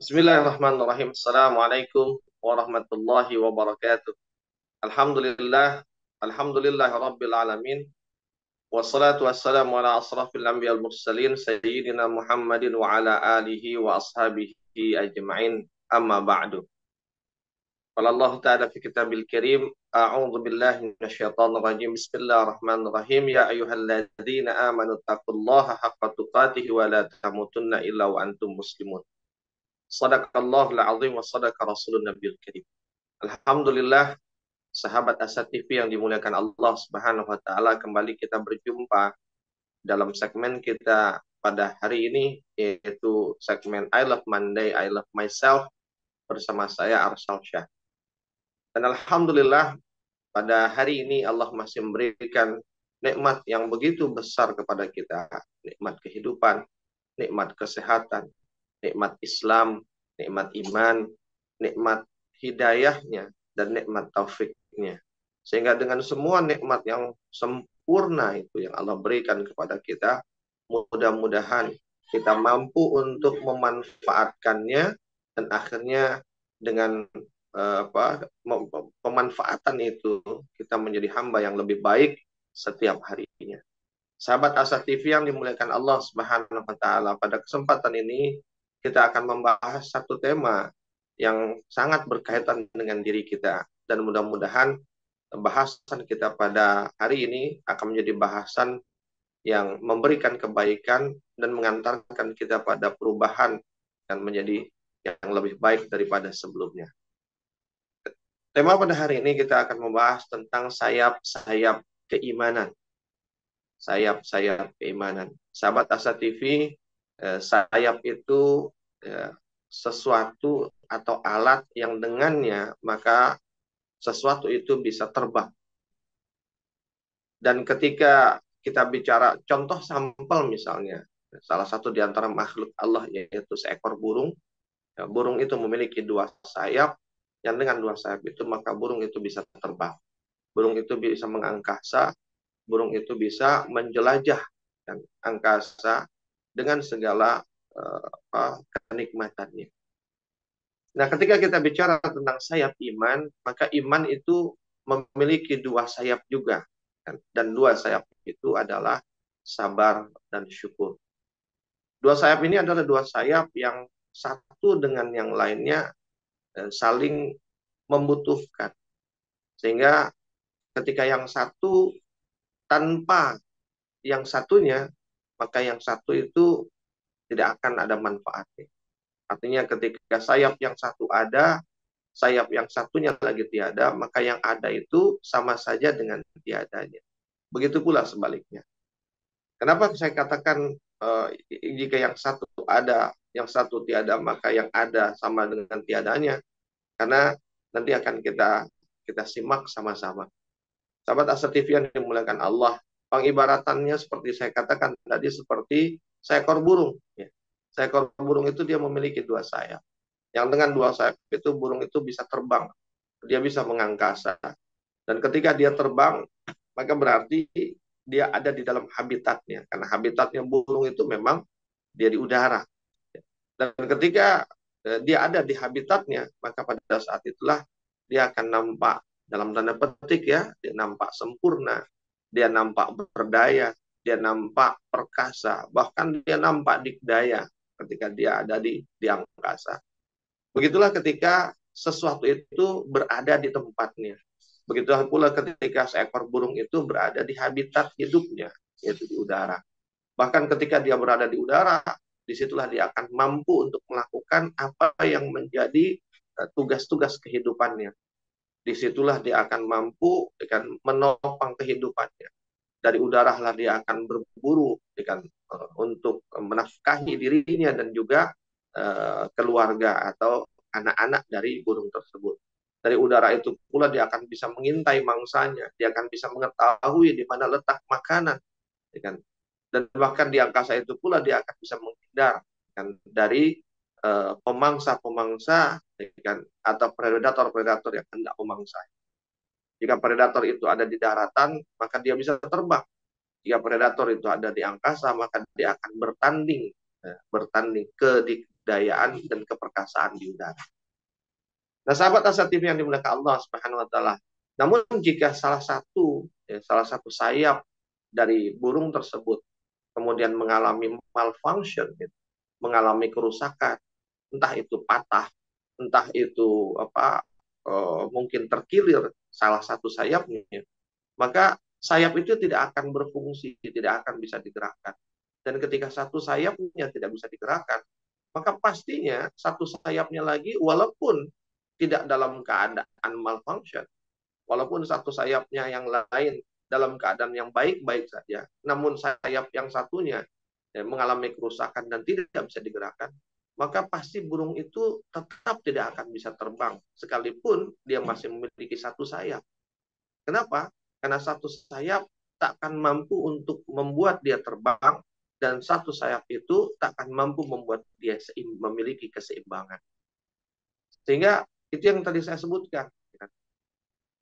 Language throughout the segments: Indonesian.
Bismillahirrahmanirrahim. Assalamualaikum warahmatullahi wabarakatuh. Alhamdulillah, alhamdulillahi rabbil alamin. Wassalatu wassalamu ala asrafil anbiya'il mursalin sayyidina Muhammadin wa ala alihi wa ashabihi ajma'in. Amma ba'du. Qala Allah Ta'ala fi kitabil karim, a'udzu billahi minasyaitonir rajim. Bismillahirrahmanirrahim. Ya ayyuhalladzina amanu taqullaha haqqa tuqatih wa la tamutunna illa wa antum muslimun. Sadaqallahul azim wa sadaqa rasulun nabiyul karim. Alhamdulillah, sahabat Asa TV yang dimuliakan Allah Subhanahu wa taala, kembali kita berjumpa dalam segmen kita pada hari ini, yaitu segmen I Love Monday, I Love Myself, bersama saya Arsal Syah. Dan alhamdulillah, pada hari ini Allah masih memberikan nikmat yang begitu besar kepada kita, nikmat kehidupan, nikmat kesehatan, nikmat Islam, nikmat iman, nikmat hidayahnya, dan nikmat taufiknya. Sehingga dengan semua nikmat yang sempurna itu yang Allah berikan kepada kita, mudah-mudahan kita mampu untuk memanfaatkannya, dan akhirnya dengan pemanfaatan itu kita menjadi hamba yang lebih baik setiap harinya. Sahabat Asa TV yang dimuliakan Allah Subhanahu wa taala, pada kesempatan ini kita akan membahas satu tema yang sangat berkaitan dengan diri kita, dan mudah-mudahan bahasan kita pada hari ini akan menjadi bahasan yang memberikan kebaikan dan mengantarkan kita pada perubahan dan menjadi yang lebih baik daripada sebelumnya. Tema pada hari ini kita akan membahas tentang sayap-sayap keimanan. Sayap-sayap keimanan. Sahabat Asa TV, sayap itu sesuatu atau alat yang dengannya maka sesuatu itu bisa terbang. Dan ketika kita bicara contoh sampel, misalnya salah satu di antara makhluk Allah yaitu seekor burung. Ya, burung itu memiliki dua sayap, yang dengan dua sayap itu maka burung itu bisa terbang. Burung itu bisa mengangkasa, burung itu bisa menjelajah dan angkasa dengan segala kenikmatannya. Nah, ketika kita bicara tentang sayap iman, maka iman itu memiliki dua sayap juga. Dan dua sayap itu adalah sabar dan syukur. Dua sayap ini adalah dua sayap yang satu dengan yang lainnya saling membutuhkan. Sehingga ketika yang satu tanpa yang satunya, maka yang satu itu tidak akan ada manfaatnya. Artinya ketika sayap yang satu ada, sayap yang satunya lagi tiada, maka yang ada itu sama saja dengan tiadanya. Begitu pula sebaliknya. Kenapa saya katakan jika yang satu ada, yang satu tiada, maka yang ada sama dengan tiadanya? Karena nanti akan kita simak sama-sama. Sahabat Asa TV yang dimuliakan Allah, pengibaratannya seperti saya katakan tadi, seperti seekor burung. Ya. Seekor burung itu dia memiliki dua sayap. Yang dengan dua sayap itu burung itu bisa terbang. Dia bisa mengangkasa. Dan ketika dia terbang, maka berarti dia ada di dalam habitatnya. Karena habitatnya burung itu memang dia di udara. Dan ketika dia ada di habitatnya, maka pada saat itulah dia akan nampak, dalam tanda petik ya, dia nampak sempurna, dia nampak berdaya, dia nampak perkasa, bahkan dia nampak dikdaya ketika dia ada di angkasa. Begitulah ketika sesuatu itu berada di tempatnya. Begitulah pula ketika seekor burung itu berada di habitat hidupnya, yaitu di udara. Bahkan ketika dia berada di udara, disitulah dia akan mampu untuk melakukan apa yang menjadi tugas-tugas kehidupannya. Disitulah dia akan mampu dengan menopang kehidupannya. Dari udara lah dia akan berburu untuk menafkahi dirinya dan juga keluarga atau anak-anak dari burung tersebut. Dari udara itu pula dia akan bisa mengintai mangsanya, dia akan bisa mengetahui di mana letak makanan, dan bahkan di angkasa itu pula dia akan bisa menghindar dari pemangsa-pemangsa atau predator-predator yang hendak memangsa. Jika predator itu ada di daratan, maka dia bisa terbang. Jika predator itu ada di angkasa, maka dia akan bertanding kebudayaan dan keperkasaan di udara. Nah, sahabat Asatidin yang dimuliakan Allah Subhanahu wa taala. Namun jika salah satu sayap dari burung tersebut kemudian mengalami malfunction, gitu, mengalami kerusakan, entah itu patah, entah itu mungkin terkilir salah satu sayapnya, maka sayap itu tidak akan berfungsi, tidak akan bisa digerakkan. Dan ketika satu sayapnya tidak bisa digerakkan, maka pastinya satu sayapnya lagi walaupun tidak dalam keadaan malfunction, walaupun satu sayapnya yang lain dalam keadaan yang baik-baik saja, namun sayap yang satunya mengalami kerusakan dan tidak bisa digerakkan, maka pasti burung itu tetap tidak akan bisa terbang, sekalipun dia masih memiliki satu sayap. Kenapa? Karena satu sayap tak akan mampu untuk membuat dia terbang, dan satu sayap itu tak akan mampu membuat dia memiliki keseimbangan. Sehingga itu yang tadi saya sebutkan.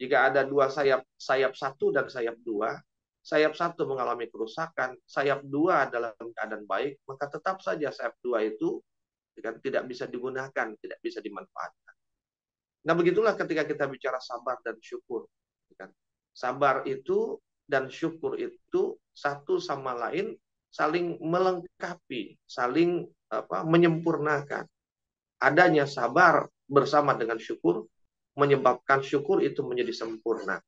Jika ada dua sayap, sayap satu dan sayap dua, sayap satu mengalami kerusakan, sayap dua dalam keadaan baik, maka tetap saja sayap dua itu tidak bisa digunakan, tidak bisa dimanfaatkan. Nah, begitulah ketika kita bicara sabar dan syukur. Sabar itu dan syukur itu satu sama lain saling melengkapi, saling menyempurnakan. Adanya sabar bersama dengan syukur menyebabkan syukur itu menjadi sempurna.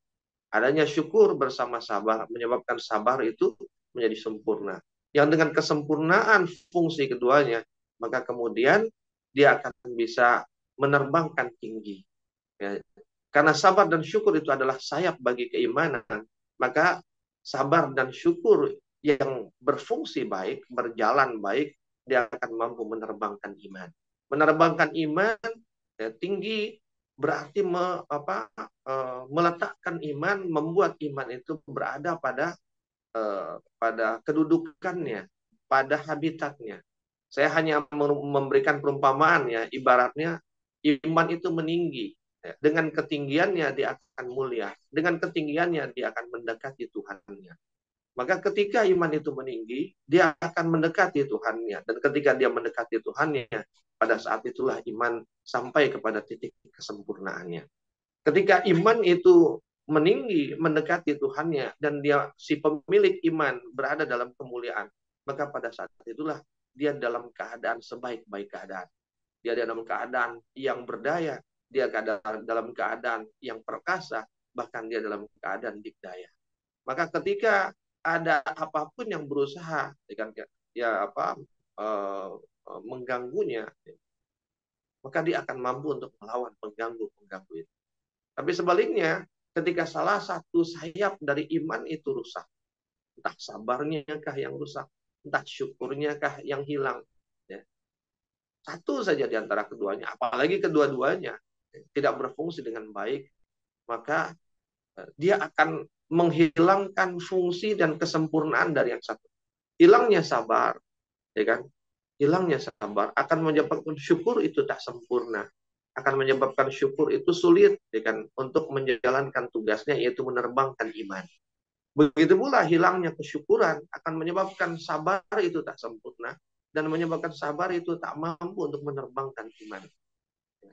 Adanya syukur bersama sabar menyebabkan sabar itu menjadi sempurna. Yang dengan kesempurnaan fungsi keduanya, maka kemudian dia akan bisa menerbangkan tinggi. Ya. Karena sabar dan syukur itu adalah sayap bagi keimanan, maka sabar dan syukur yang berfungsi baik, berjalan baik, dia akan mampu menerbangkan iman. Menerbangkan iman tinggi berarti meletakkan iman, membuat iman itu berada pada kedudukannya, pada habitatnya. Saya hanya memberikan perumpamaan, ya, ibaratnya iman itu meninggi. Dengan ketinggiannya dia akan mulia, dengan ketinggiannya dia akan mendekati Tuhannya. Maka ketika iman itu meninggi, dia akan mendekati Tuhannya. Dan ketika dia mendekati Tuhannya, pada saat itulah iman sampai kepada titik kesempurnaannya. Ketika iman itu meninggi, mendekati Tuhannya, dan dia si pemilik iman berada dalam kemuliaan, maka pada saat itulah dia dalam keadaan sebaik-baik keadaan. Dia dalam keadaan yang berdaya, dia dalam keadaan yang perkasa, bahkan dia dalam keadaan dikdaya. Maka ketika ada apapun yang berusaha mengganggunya, maka dia akan mampu untuk melawan pengganggu itu. Tapi sebaliknya, ketika salah satu sayap dari iman itu rusak, entah sabarnya kah yang rusak, entah syukurnya kah yang hilang, ya, satu saja di antara keduanya, apalagi kedua-duanya tidak berfungsi dengan baik, maka dia akan menghilangkan fungsi dan kesempurnaan dari yang satu. Hilangnya sabar, ya kan? Hilangnya sabar akan menyebabkan syukur itu tak sempurna, akan menyebabkan syukur itu sulit, ya kan, untuk menjalankan tugasnya, yaitu menerbangkan iman. Begitu pula hilangnya kesyukuran akan menyebabkan sabar itu tak sempurna, dan menyebabkan sabar itu tak mampu untuk menerbangkan iman.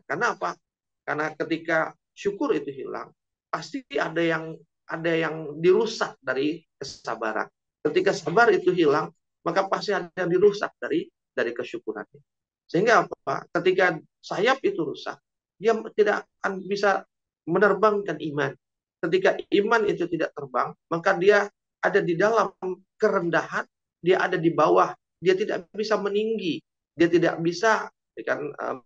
Karena apa? Karena ketika syukur itu hilang, pasti ada yang dirusak dari kesabaran. Ketika sabar itu hilang, maka pasti ada yang dirusak dari kesyukurannya. Sehingga apa? Ketika sayap itu rusak, dia tidak akan bisa menerbangkan iman. Ketika iman itu tidak terbang, maka dia ada di dalam kerendahan, dia ada di bawah, dia tidak bisa meninggi, dia tidak bisa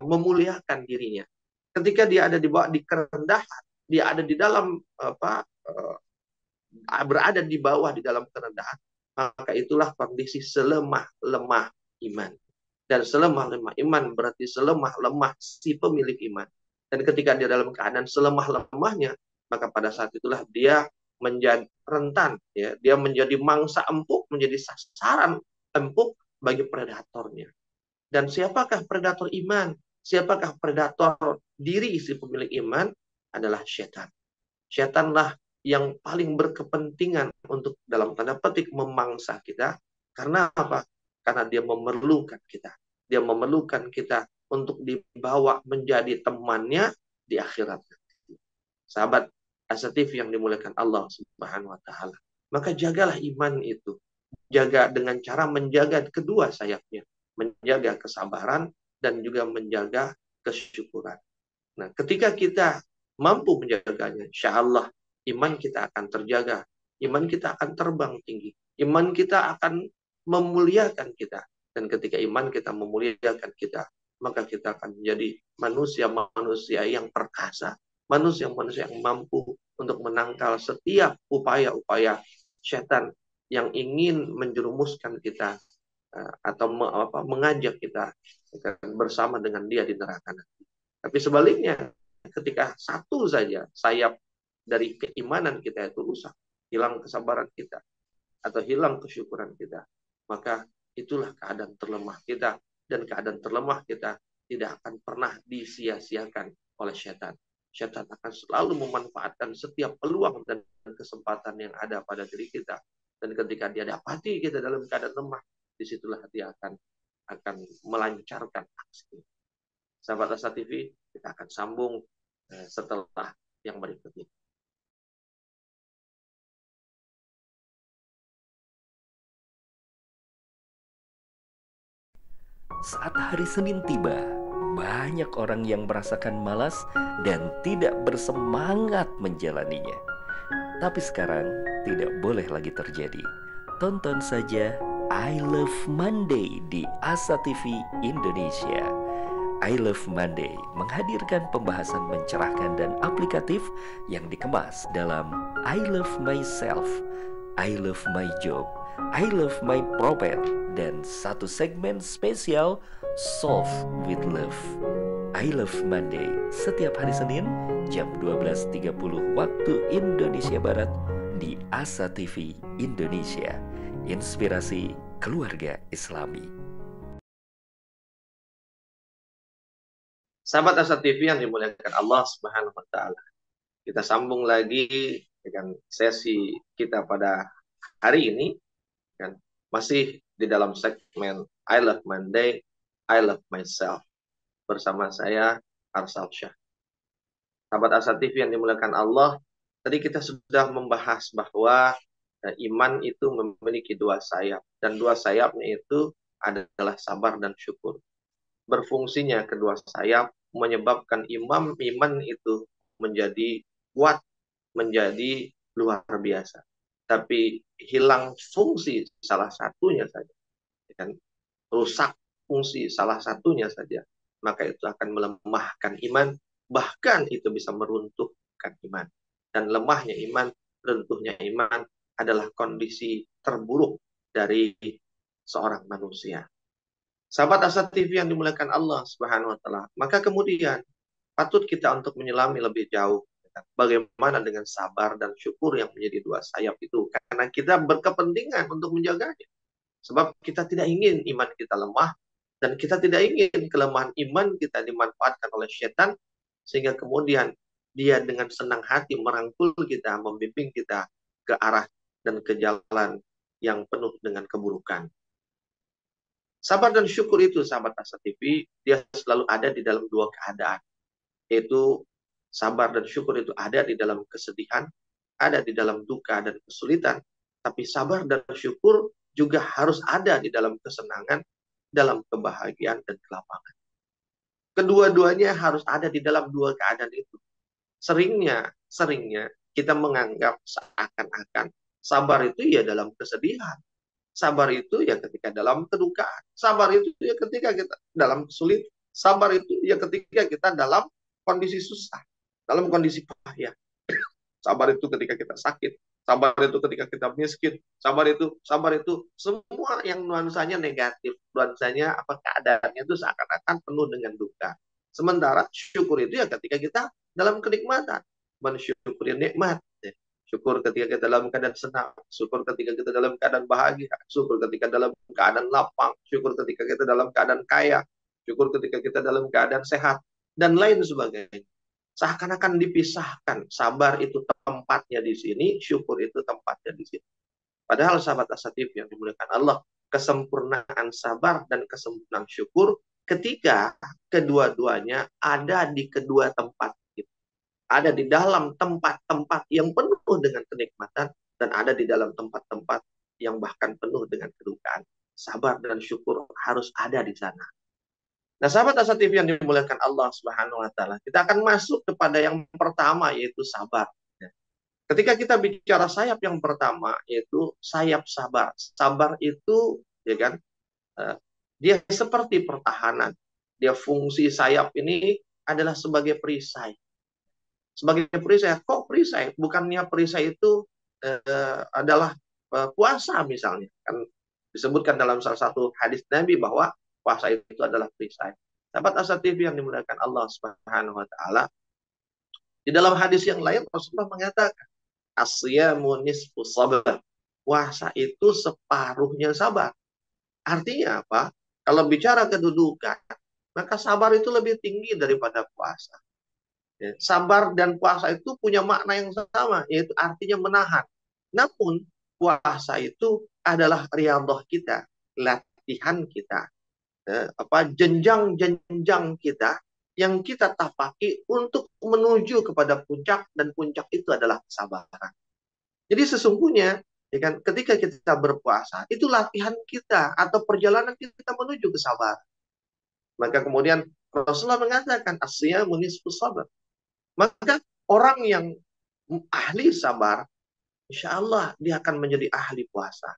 memuliakan dirinya. Ketika dia ada di bawah, di kerendahan, dia ada di dalam berada di bawah di dalam kerendahan, maka itulah kondisi selemah-lemah iman. Dan selemah-lemah iman berarti selemah-lemah si pemilik iman. Dan ketika dia dalam keadaan selemah-lemahnya, maka pada saat itulah dia menjadi rentan, ya, dia menjadi mangsa empuk, menjadi sasaran empuk bagi predatornya. Dan siapakah predator iman? Siapakah predator diri si pemilik iman? Adalah setan. Setanlah yang paling berkepentingan untuk dalam tanda petik memangsa kita. Karena apa? Karena dia memerlukan kita. Dia memerlukan kita untuk dibawa menjadi temannya di akhirat. Sahabat asatif yang dimuliakan Allah Subhanahu wa taala. Maka jagalah iman itu. Jaga dengan cara menjaga kedua sayapnya, menjaga kesabaran dan juga menjaga kesyukuran. Nah, ketika kita mampu menjaganya, insya Allah iman kita akan terjaga, iman kita akan terbang tinggi, iman kita akan memuliakan kita. Dan ketika iman kita memuliakan kita, maka kita akan menjadi manusia-manusia yang perkasa, manusia-manusia yang mampu untuk menangkal setiap upaya-upaya setan yang ingin menjerumuskan kita atau mengajak kita bersama dengan dia di neraka nanti. Tapi sebaliknya, ketika satu saja sayap dari keimanan kita itu rusak, hilang kesabaran kita, atau hilang kesyukuran kita, maka itulah keadaan terlemah kita. Dan keadaan terlemah kita tidak akan pernah disia-siakan oleh setan. Setan akan selalu memanfaatkan setiap peluang dan kesempatan yang ada pada diri kita. Dan ketika dia dapati kita dalam keadaan lemah, disitulah dia akan melancarkan aksi. Sahabat Asa TV, kita akan sambung setelah yang berikut ini. Saat hari Senin tiba, banyak orang yang merasakan malas dan tidak bersemangat menjalaninya. Tapi sekarang tidak boleh lagi terjadi. Tonton saja I Love Monday di Asa TV Indonesia. I Love Monday menghadirkan pembahasan mencerahkan dan aplikatif yang dikemas dalam I Love Myself, I Love My Job, I Love My Prophet, dan satu segmen spesial Solve with Love. I Love Monday setiap hari Senin jam 12.30 waktu Indonesia Barat di Asa TV Indonesia. Inspirasi keluarga Islami. Sahabat Asa TV yang dimuliakan Allah Subhanahu wa taala. Kita sambung lagi dengan sesi kita pada hari ini kan, masih di dalam segmen I Love Monday, I Love Myself bersama saya Arsal Syah. Sahabat Asa TV yang dimuliakan Allah, tadi kita sudah membahas bahwa iman itu memiliki dua sayap, dan dua sayapnya itu adalah sabar dan syukur. Berfungsinya kedua sayap menyebabkan iman itu menjadi kuat, menjadi luar biasa. Tapi hilang fungsi salah satunya saja, kan? Rusak fungsi salah satunya saja, maka itu akan melemahkan iman, bahkan itu bisa meruntuhkan iman. Dan lemahnya iman, runtuhnya iman adalah kondisi terburuk dari seorang manusia. Sahabat Asa TV yang dimuliakan Allah Subhanahu wa taala, maka kemudian patut kita untuk menyelami lebih jauh bagaimana dengan sabar dan syukur yang menjadi dua sayap itu, karena kita berkepentingan untuk menjaganya. Sebab kita tidak ingin iman kita lemah, dan kita tidak ingin kelemahan iman kita dimanfaatkan oleh setan, sehingga kemudian dia dengan senang hati merangkul kita, membimbing kita ke arah dan ke jalan yang penuh dengan keburukan. Sabar dan syukur itu, sahabat Asa TV, dia selalu ada di dalam dua keadaan. Yaitu sabar dan syukur itu ada di dalam kesedihan, ada di dalam duka dan kesulitan. Tapi sabar dan syukur juga harus ada di dalam kesenangan, dalam kebahagiaan dan kelapangan. Kedua-duanya harus ada di dalam dua keadaan itu. Seringnya kita menganggap seakan-akan sabar itu ya dalam kesedihan. Sabar itu ya ketika dalam kedukaan. Sabar itu ya ketika kita dalam kesulitan. Sabar itu ya ketika kita dalam kondisi susah, dalam kondisi payah. Sabar itu ketika kita sakit. Sabar itu ketika kita miskin. Sabar itu semua yang nuansanya negatif, nuansanya apa keadaannya itu seakan-akan penuh dengan duka. Sementara syukur itu ya ketika kita dalam kenikmatan, mensyukuri nikmat. Syukur ketika kita dalam keadaan senang, syukur ketika kita dalam keadaan bahagia, syukur ketika dalam keadaan lapang, syukur ketika kita dalam keadaan kaya, syukur ketika kita dalam keadaan sehat, dan lain sebagainya. Seakan-akan dipisahkan, sabar itu tempatnya di sini, syukur itu tempatnya di sini. Padahal sahabat Asa TV yang dimuliakan Allah, kesempurnaan sabar dan kesempurnaan syukur ketika kedua-duanya ada di kedua tempat. Ada di dalam tempat-tempat yang penuh dengan kenikmatan dan ada di dalam tempat-tempat yang bahkan penuh dengan kedukaan. Sabar dan syukur harus ada di sana. Nah, sahabat Asa TV yang dimuliakan Allah Subhanahu wa taala, kita akan masuk kepada yang pertama, yaitu sabar. Ketika kita bicara sayap yang pertama, yaitu sayap sabar. Sabar itu, ya kan, dia seperti pertahanan. Dia fungsi sayap ini adalah sebagai perisai. Sebagai perisai, kok perisai? Bukannya perisai itu adalah puasa misalnya. Kan disebutkan dalam salah satu hadis Nabi bahwa puasa itu adalah perisai. Sahabat Asa TV yang dimuliakan Allah Subhanahu wa taala, di dalam hadis yang lain Rasulullah mengatakan, asyamu nisfu sabar. Puasa itu separuhnya sabar. Artinya apa? Kalau bicara kedudukan, maka sabar itu lebih tinggi daripada puasa. Ya, sabar dan puasa itu punya makna yang sama, yaitu artinya menahan. Namun puasa itu adalah riyadhah kita, latihan kita, jenjang-jenjang kita yang kita tapaki untuk menuju kepada puncak, dan puncak itu adalah kesabaran. Jadi sesungguhnya, ya kan, ketika kita berpuasa itu latihan kita atau perjalanan kita menuju kesabaran. Maka kemudian Rasulullah mengatakan asyamu nisfu sabar. Maka orang yang ahli sabar, insya Allah dia akan menjadi ahli puasa.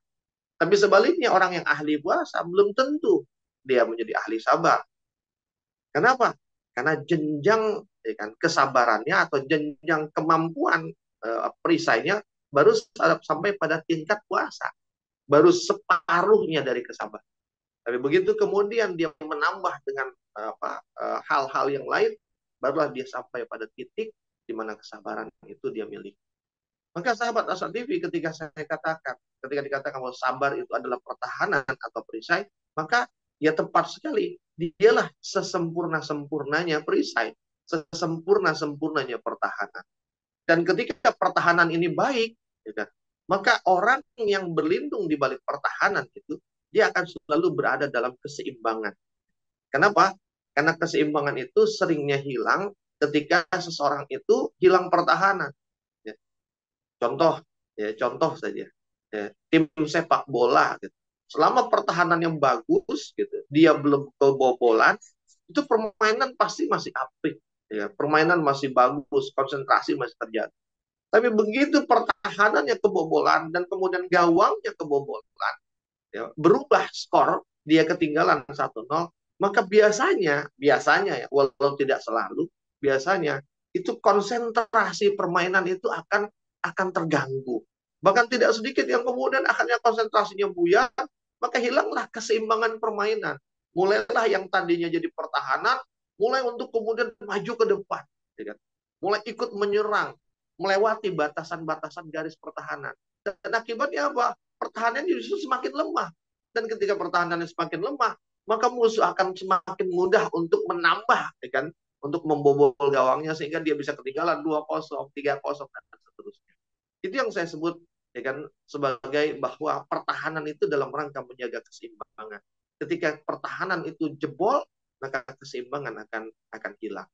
Tapi sebaliknya orang yang ahli puasa belum tentu dia menjadi ahli sabar. Kenapa? Karena jenjang, ya kan, kesabarannya atau jenjang kemampuan perisainya baru sampai pada tingkat puasa. Baru separuhnya dari kesabaran. Tapi begitu kemudian dia menambah dengan hal-hal yang lain, barulah dia sampai pada titik di mana kesabaran itu dia miliki. Maka sahabat Asa TV, ketika dikatakan bahwa sabar itu adalah pertahanan atau perisai, maka ya tepat sekali, dialah sesempurna-sempurnanya perisai, sesempurna-sempurnanya pertahanan. Dan ketika pertahanan ini baik, ya kan, maka orang yang berlindung di balik pertahanan itu, dia akan selalu berada dalam keseimbangan. Kenapa? Karena keseimbangan itu seringnya hilang ketika seseorang itu hilang pertahanan. Ya. Contoh saja. Ya. Tim sepak bola, gitu. Selama pertahanan yang bagus, gitu, dia belum kebobolan, itu permainan pasti masih apik. Ya. Permainan masih bagus, konsentrasi masih terjadi. Tapi begitu pertahanannya kebobolan dan kemudian gawangnya kebobolan, ya, berubah skor, dia ketinggalan 1-0, maka biasanya ya, walau tidak selalu, biasanya itu konsentrasi permainan itu akan terganggu. Bahkan tidak sedikit yang kemudian akhirnya konsentrasinya buyar, maka hilanglah keseimbangan permainan. Mulailah yang tadinya jadi pertahanan, mulai untuk kemudian maju ke depan, ya kan? Mulai ikut menyerang, melewati batasan-batasan garis pertahanan. Dan akibatnya apa? Pertahanan justru semakin lemah. Dan ketika pertahanannya semakin lemah, maka musuh akan semakin mudah untuk menambah, ya kan, untuk membobol gawangnya sehingga dia bisa ketinggalan 2-0, 3-0 dan seterusnya. Itu yang saya sebut, ya kan, sebagai bahwa pertahanan itu dalam rangka menjaga keseimbangan. Ketika pertahanan itu jebol, maka keseimbangan akan hilang.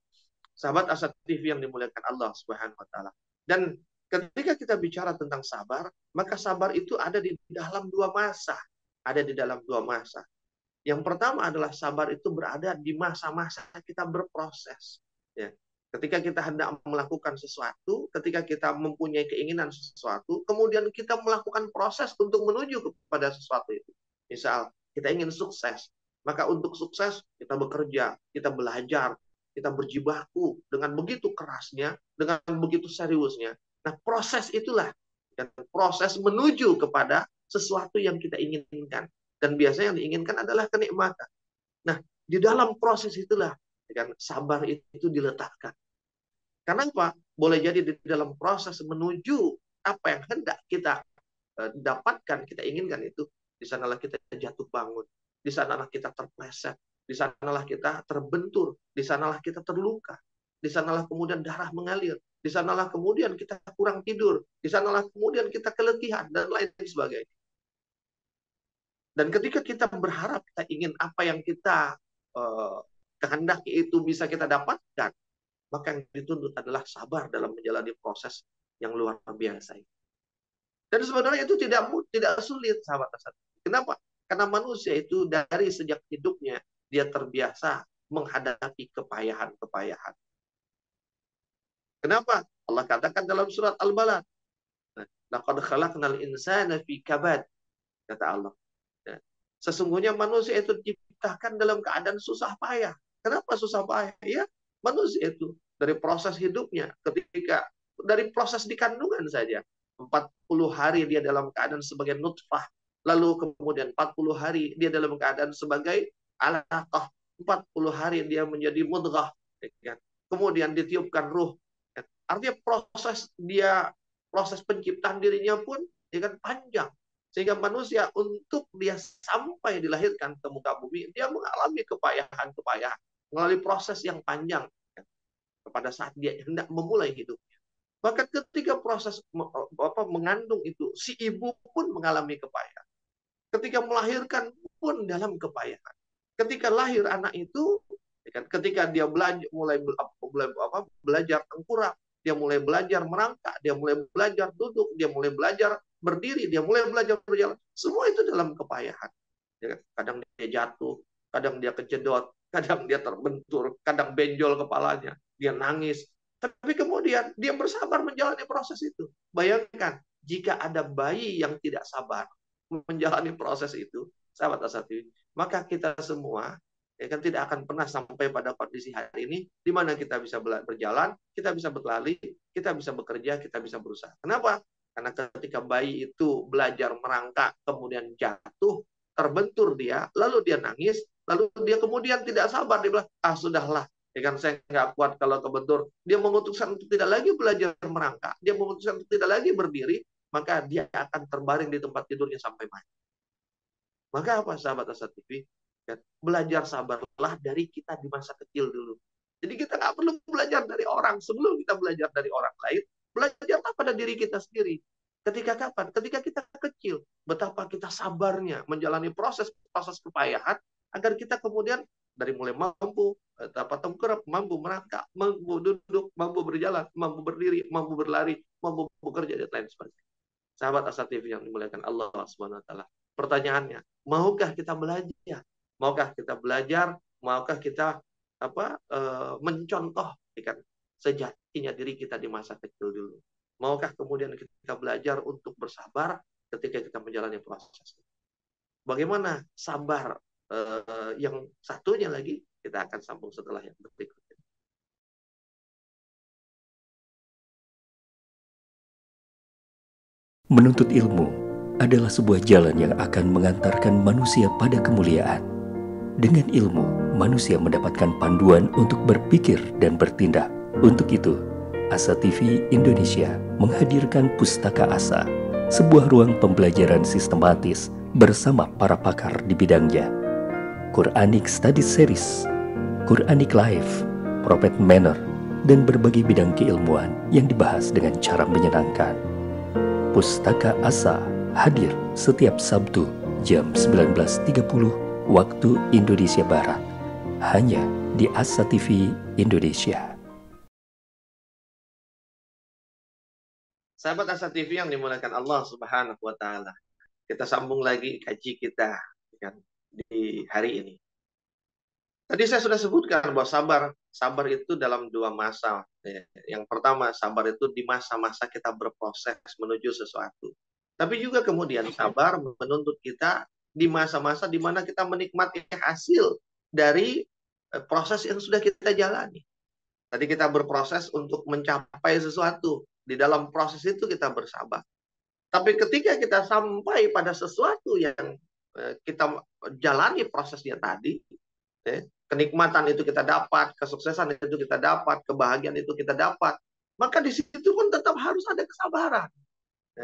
Sahabat Asa TV yang dimuliakan Allah Subhanahu wa taala. Dan ketika kita bicara tentang sabar, maka sabar itu ada di dalam dua masa. Ada di dalam dua masa. Yang pertama adalah sabar itu berada di masa-masa kita berproses. Ya. Ketika kita hendak melakukan sesuatu, ketika kita mempunyai keinginan sesuatu, kemudian kita melakukan proses untuk menuju kepada sesuatu itu. Misal, kita ingin sukses. Maka untuk sukses, kita bekerja, kita belajar, kita berjibaku dengan begitu kerasnya, dengan begitu seriusnya. Nah, proses itulah, dan proses menuju kepada sesuatu yang kita inginkan. Dan biasanya yang diinginkan adalah kenikmatan. Nah, di dalam proses itulah, kan, sabar itu diletakkan. Karena apa? Boleh jadi di dalam proses menuju apa yang hendak kita dapatkan, kita inginkan itu, di sanalah kita jatuh bangun, di sanalah kita terpleset, di sanalah kita terbentur, di sanalah kita terluka, di sanalah kemudian darah mengalir, di sanalah kemudian kita kurang tidur, di sanalah kemudian kita keletihan, dan lain sebagainya. Dan ketika kita berharap, kita ingin apa yang kita uh, kehendaki itu bisa kita dapatkan, maka yang dituntut adalah sabar dalam menjalani proses yang luar biasa. Dan sebenarnya itu tidak sulit, sahabat-sahabat. Kenapa? Karena manusia itu dari sejak hidupnya dia terbiasa menghadapi kepayahan-kepayahan. Kenapa? Allah katakan dalam surat Al-Balad, laqad khalaqnal insana fi kabad, kata Allah. Sesungguhnya manusia itu diciptakan dalam keadaan susah payah. Kenapa susah payah? Ya, manusia itu dari proses hidupnya, ketika dari proses di kandungan saja, 40 hari dia dalam keadaan sebagai nutfah, lalu kemudian 40 hari dia dalam keadaan sebagai alaqah, 40 hari dia menjadi mudghah, kemudian ditiupkan ruh. Artinya proses penciptaan dirinya pun panjang. Sehingga manusia untuk dia sampai dilahirkan ke muka bumi, dia mengalami kepayahan-kepayahan, melalui proses yang panjang pada saat dia hendak memulai hidupnya. Bahkan ketika proses mengandung itu, si ibu pun mengalami kepayahan. Ketika melahirkan pun dalam kepayahan. Ketika lahir anak itu, ketika dia mulai belajar tengkurap, dia mulai belajar merangkak, dia mulai belajar duduk, dia mulai belajar berdiri, dia mulai belajar berjalan. Semua itu dalam kepayahan. Kadang dia jatuh, kadang dia kejedot, kadang dia terbentur, kadang benjol kepalanya, dia nangis. Tapi kemudian dia bersabar menjalani proses itu. Bayangkan, jika ada bayi yang tidak sabar menjalani proses itu, sahabat Asati, maka kita semua tidak akan pernah sampai pada kondisi hari ini di mana kita bisa berjalan, kita bisa berlari, kita bisa bekerja, kita bisa berusaha. Kenapa? Karena ketika bayi itu belajar merangkak, kemudian jatuh, terbentur dia, lalu dia nangis, lalu dia kemudian tidak sabar, dia bilang, sudahlah, saya nggak kuat kalau kebentur. Dia memutuskan untuk tidak lagi belajar merangkak, dia memutuskan untuk tidak lagi berdiri, maka dia akan terbaring di tempat tidurnya sampai mati. Maka apa, sahabat Asa TV? Belajar sabarlah dari kita di masa kecil dulu. Jadi kita nggak perlu belajar dari orang. Sebelum kita belajar dari orang lain, belajarlah pada diri kita sendiri. Ketika kapan? Ketika kita kecil. Betapa kita sabarnya menjalani proses kepayahan, agar kita kemudian dari mulai mampu tengkurap, mampu merangkak, mampu duduk, mampu berjalan, mampu berdiri, mampu berlari, mampu bekerja, dan lain sebagainya. Sahabat Asa TV yang dimuliakan Allah Subhanahu wa taala. Pertanyaannya, maukah kita belajar? Maukah kita belajar? Maukah kita mencontoh sejatinya diri kita di masa kecil dulu? Maukah kemudian kita belajar untuk bersabar ketika kita menjalani proses? Bagaimana sabar yang satunya lagi? Kita akan sambung setelah yang berikutnya. Menuntut ilmu adalah sebuah jalan yang akan mengantarkan manusia pada kemuliaan. Dengan ilmu, manusia mendapatkan panduan untuk berpikir dan bertindak. Untuk itu, Asa TV Indonesia menghadirkan Pustaka Asa, sebuah ruang pembelajaran sistematis bersama para pakar di bidangnya. Quranic Study Series, Quranic Life, Prophet Manner, dan berbagai bidang keilmuan yang dibahas dengan cara menyenangkan. Pustaka Asa hadir setiap Sabtu jam 19.30 waktu Indonesia Barat, hanya di Asa TV Indonesia. Sahabat Asa TV yang dimuliakan Allah Subhanahu wa taala. Kita sambung lagi kaji kita di hari ini. Tadi saya sudah sebutkan bahwa sabar itu dalam dua masa. Yang pertama, sabar itu di masa-masa kita berproses menuju sesuatu. Tapi juga kemudian sabar menuntut kita di masa-masa di mana kita menikmati hasil dari proses yang sudah kita jalani. Tadi kita berproses untuk mencapai sesuatu. Di dalam proses itu kita bersabar. Tapi ketika kita sampai pada sesuatu yang kita jalani prosesnya tadi, kenikmatan itu kita dapat, kesuksesan itu kita dapat, kebahagiaan itu kita dapat, maka di situ pun tetap harus ada kesabaran.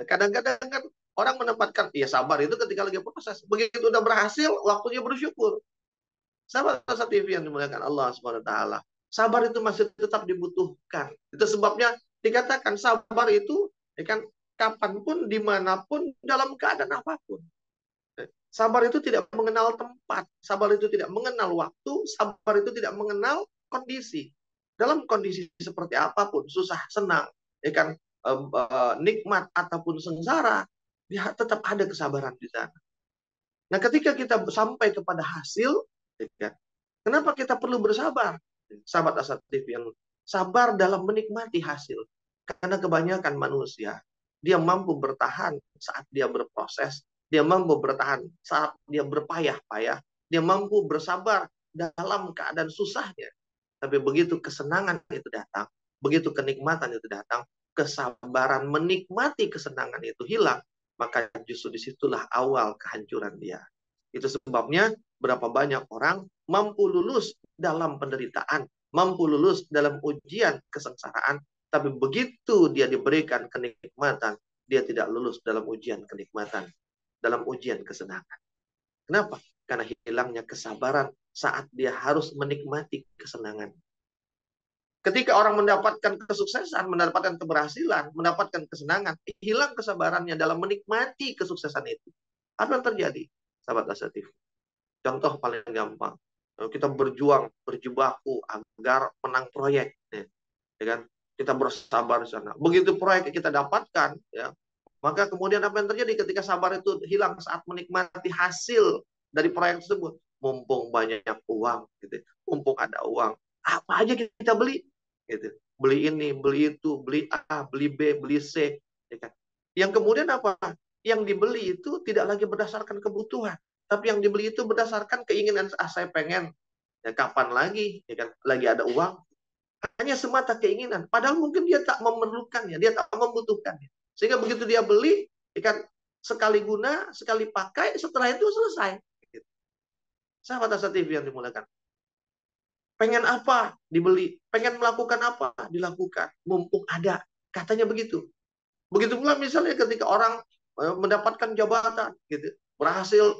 Kadang-kadang kan orang menempatkan, ya sabar itu ketika lagi proses. Begitu udah berhasil, waktunya bersyukur. Sahabat Asa TV yang dimuliakan Allah SWT. Sabar itu masih tetap dibutuhkan. Itu sebabnya dikatakan sabar itu kapanpun, dimanapun, dalam keadaan apapun. Sabar itu tidak mengenal tempat, sabar itu tidak mengenal waktu, sabar itu tidak mengenal kondisi. Dalam kondisi seperti apapun, susah, senang, ya kan, nikmat ataupun sengsara, ya tetap ada kesabaran di sana. Nah, ketika kita sampai kepada hasil, ya kan, kenapa kita perlu bersabar? Sahabat asatif yang sabar dalam menikmati hasil. Karena kebanyakan manusia, dia mampu bertahan saat dia berproses, dia mampu bertahan saat dia berpayah-payah, dia mampu bersabar dalam keadaan susahnya. Tapi begitu kesenangan itu datang, begitu kenikmatan itu datang, kesabaran menikmati kesenangan itu hilang, maka justru disitulah awal kehancuran dia. Itu sebabnya berapa banyak orang mampu lulus dalam penderitaan, mampu lulus dalam ujian kesengsaraan, tapi begitu dia diberikan kenikmatan, dia tidak lulus dalam ujian kenikmatan, dalam ujian kesenangan. Kenapa? Karena hilangnya kesabaran saat dia harus menikmati kesenangan. Ketika orang mendapatkan kesuksesan, mendapatkan keberhasilan, mendapatkan kesenangan, hilang kesabarannya dalam menikmati kesuksesan itu. Apa yang terjadi? Sahabat asatif. Contoh paling gampang. Kita berjuang, berjibaku agar menang proyek. Ya kan? Kita bersabar di sana. Begitu proyek kita dapatkan, ya, maka kemudian apa yang terjadi ketika sabar itu hilang saat menikmati hasil dari proyek tersebut? Mumpung banyak uang, gitu. Mumpung ada uang, apa aja kita beli, gitu. Beli ini, beli itu, beli A, beli B, beli C, ya kan? Yang kemudian apa? Yang dibeli itu tidak lagi berdasarkan kebutuhan, tapi yang dibeli itu berdasarkan keinginan. Saya pengen, ya kapan lagi, ya kan? Lagi ada uang, hanya semata keinginan. Padahal mungkin dia tak memerlukannya, dia tak membutuhkannya. Sehingga begitu dia beli, ikan sekali guna, sekali pakai, setelah itu selesai. Sahabat Asa TV yang dimulakan. Pengen apa? Dibeli. Pengen melakukan apa? Dilakukan. Mumpung ada. Katanya begitu. Begitu pula misalnya ketika orang mendapatkan jabatan, gitu, berhasil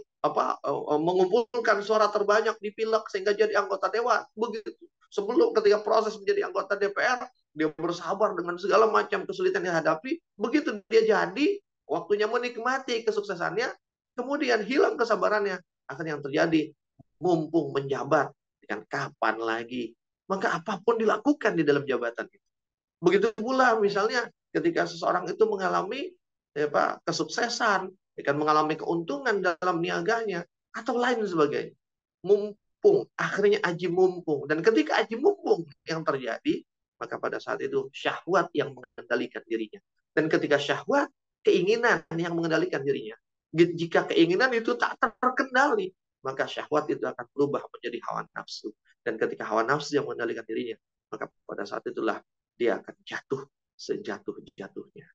mengumpulkan suara terbanyak di Pileg sehingga jadi anggota dewan. Begitu. Sebelum ketika proses menjadi anggota DPR, dia bersabar dengan segala macam kesulitan yang hadapi. Begitu dia jadi, waktunya menikmati kesuksesannya, kemudian hilang kesabarannya. Akhirnya yang terjadi, mumpung menjabat, dengan kapan lagi? Maka apapun dilakukan di dalam jabatan itu. Begitu pula misalnya ketika seseorang itu mengalami kesuksesan, mengalami keuntungan dalam niaganya, atau lain sebagainya. Mumpung, akhirnya aji mumpung. Dan ketika aji mumpung yang terjadi, maka pada saat itu syahwat yang mengendalikan dirinya. Dan ketika syahwat, keinginan yang mengendalikan dirinya. Jika keinginan itu tak terkendali, maka syahwat itu akan berubah menjadi hawa nafsu. Dan ketika hawa nafsu yang mengendalikan dirinya, maka pada saat itulah dia akan jatuh sejatuh-jatuhnya.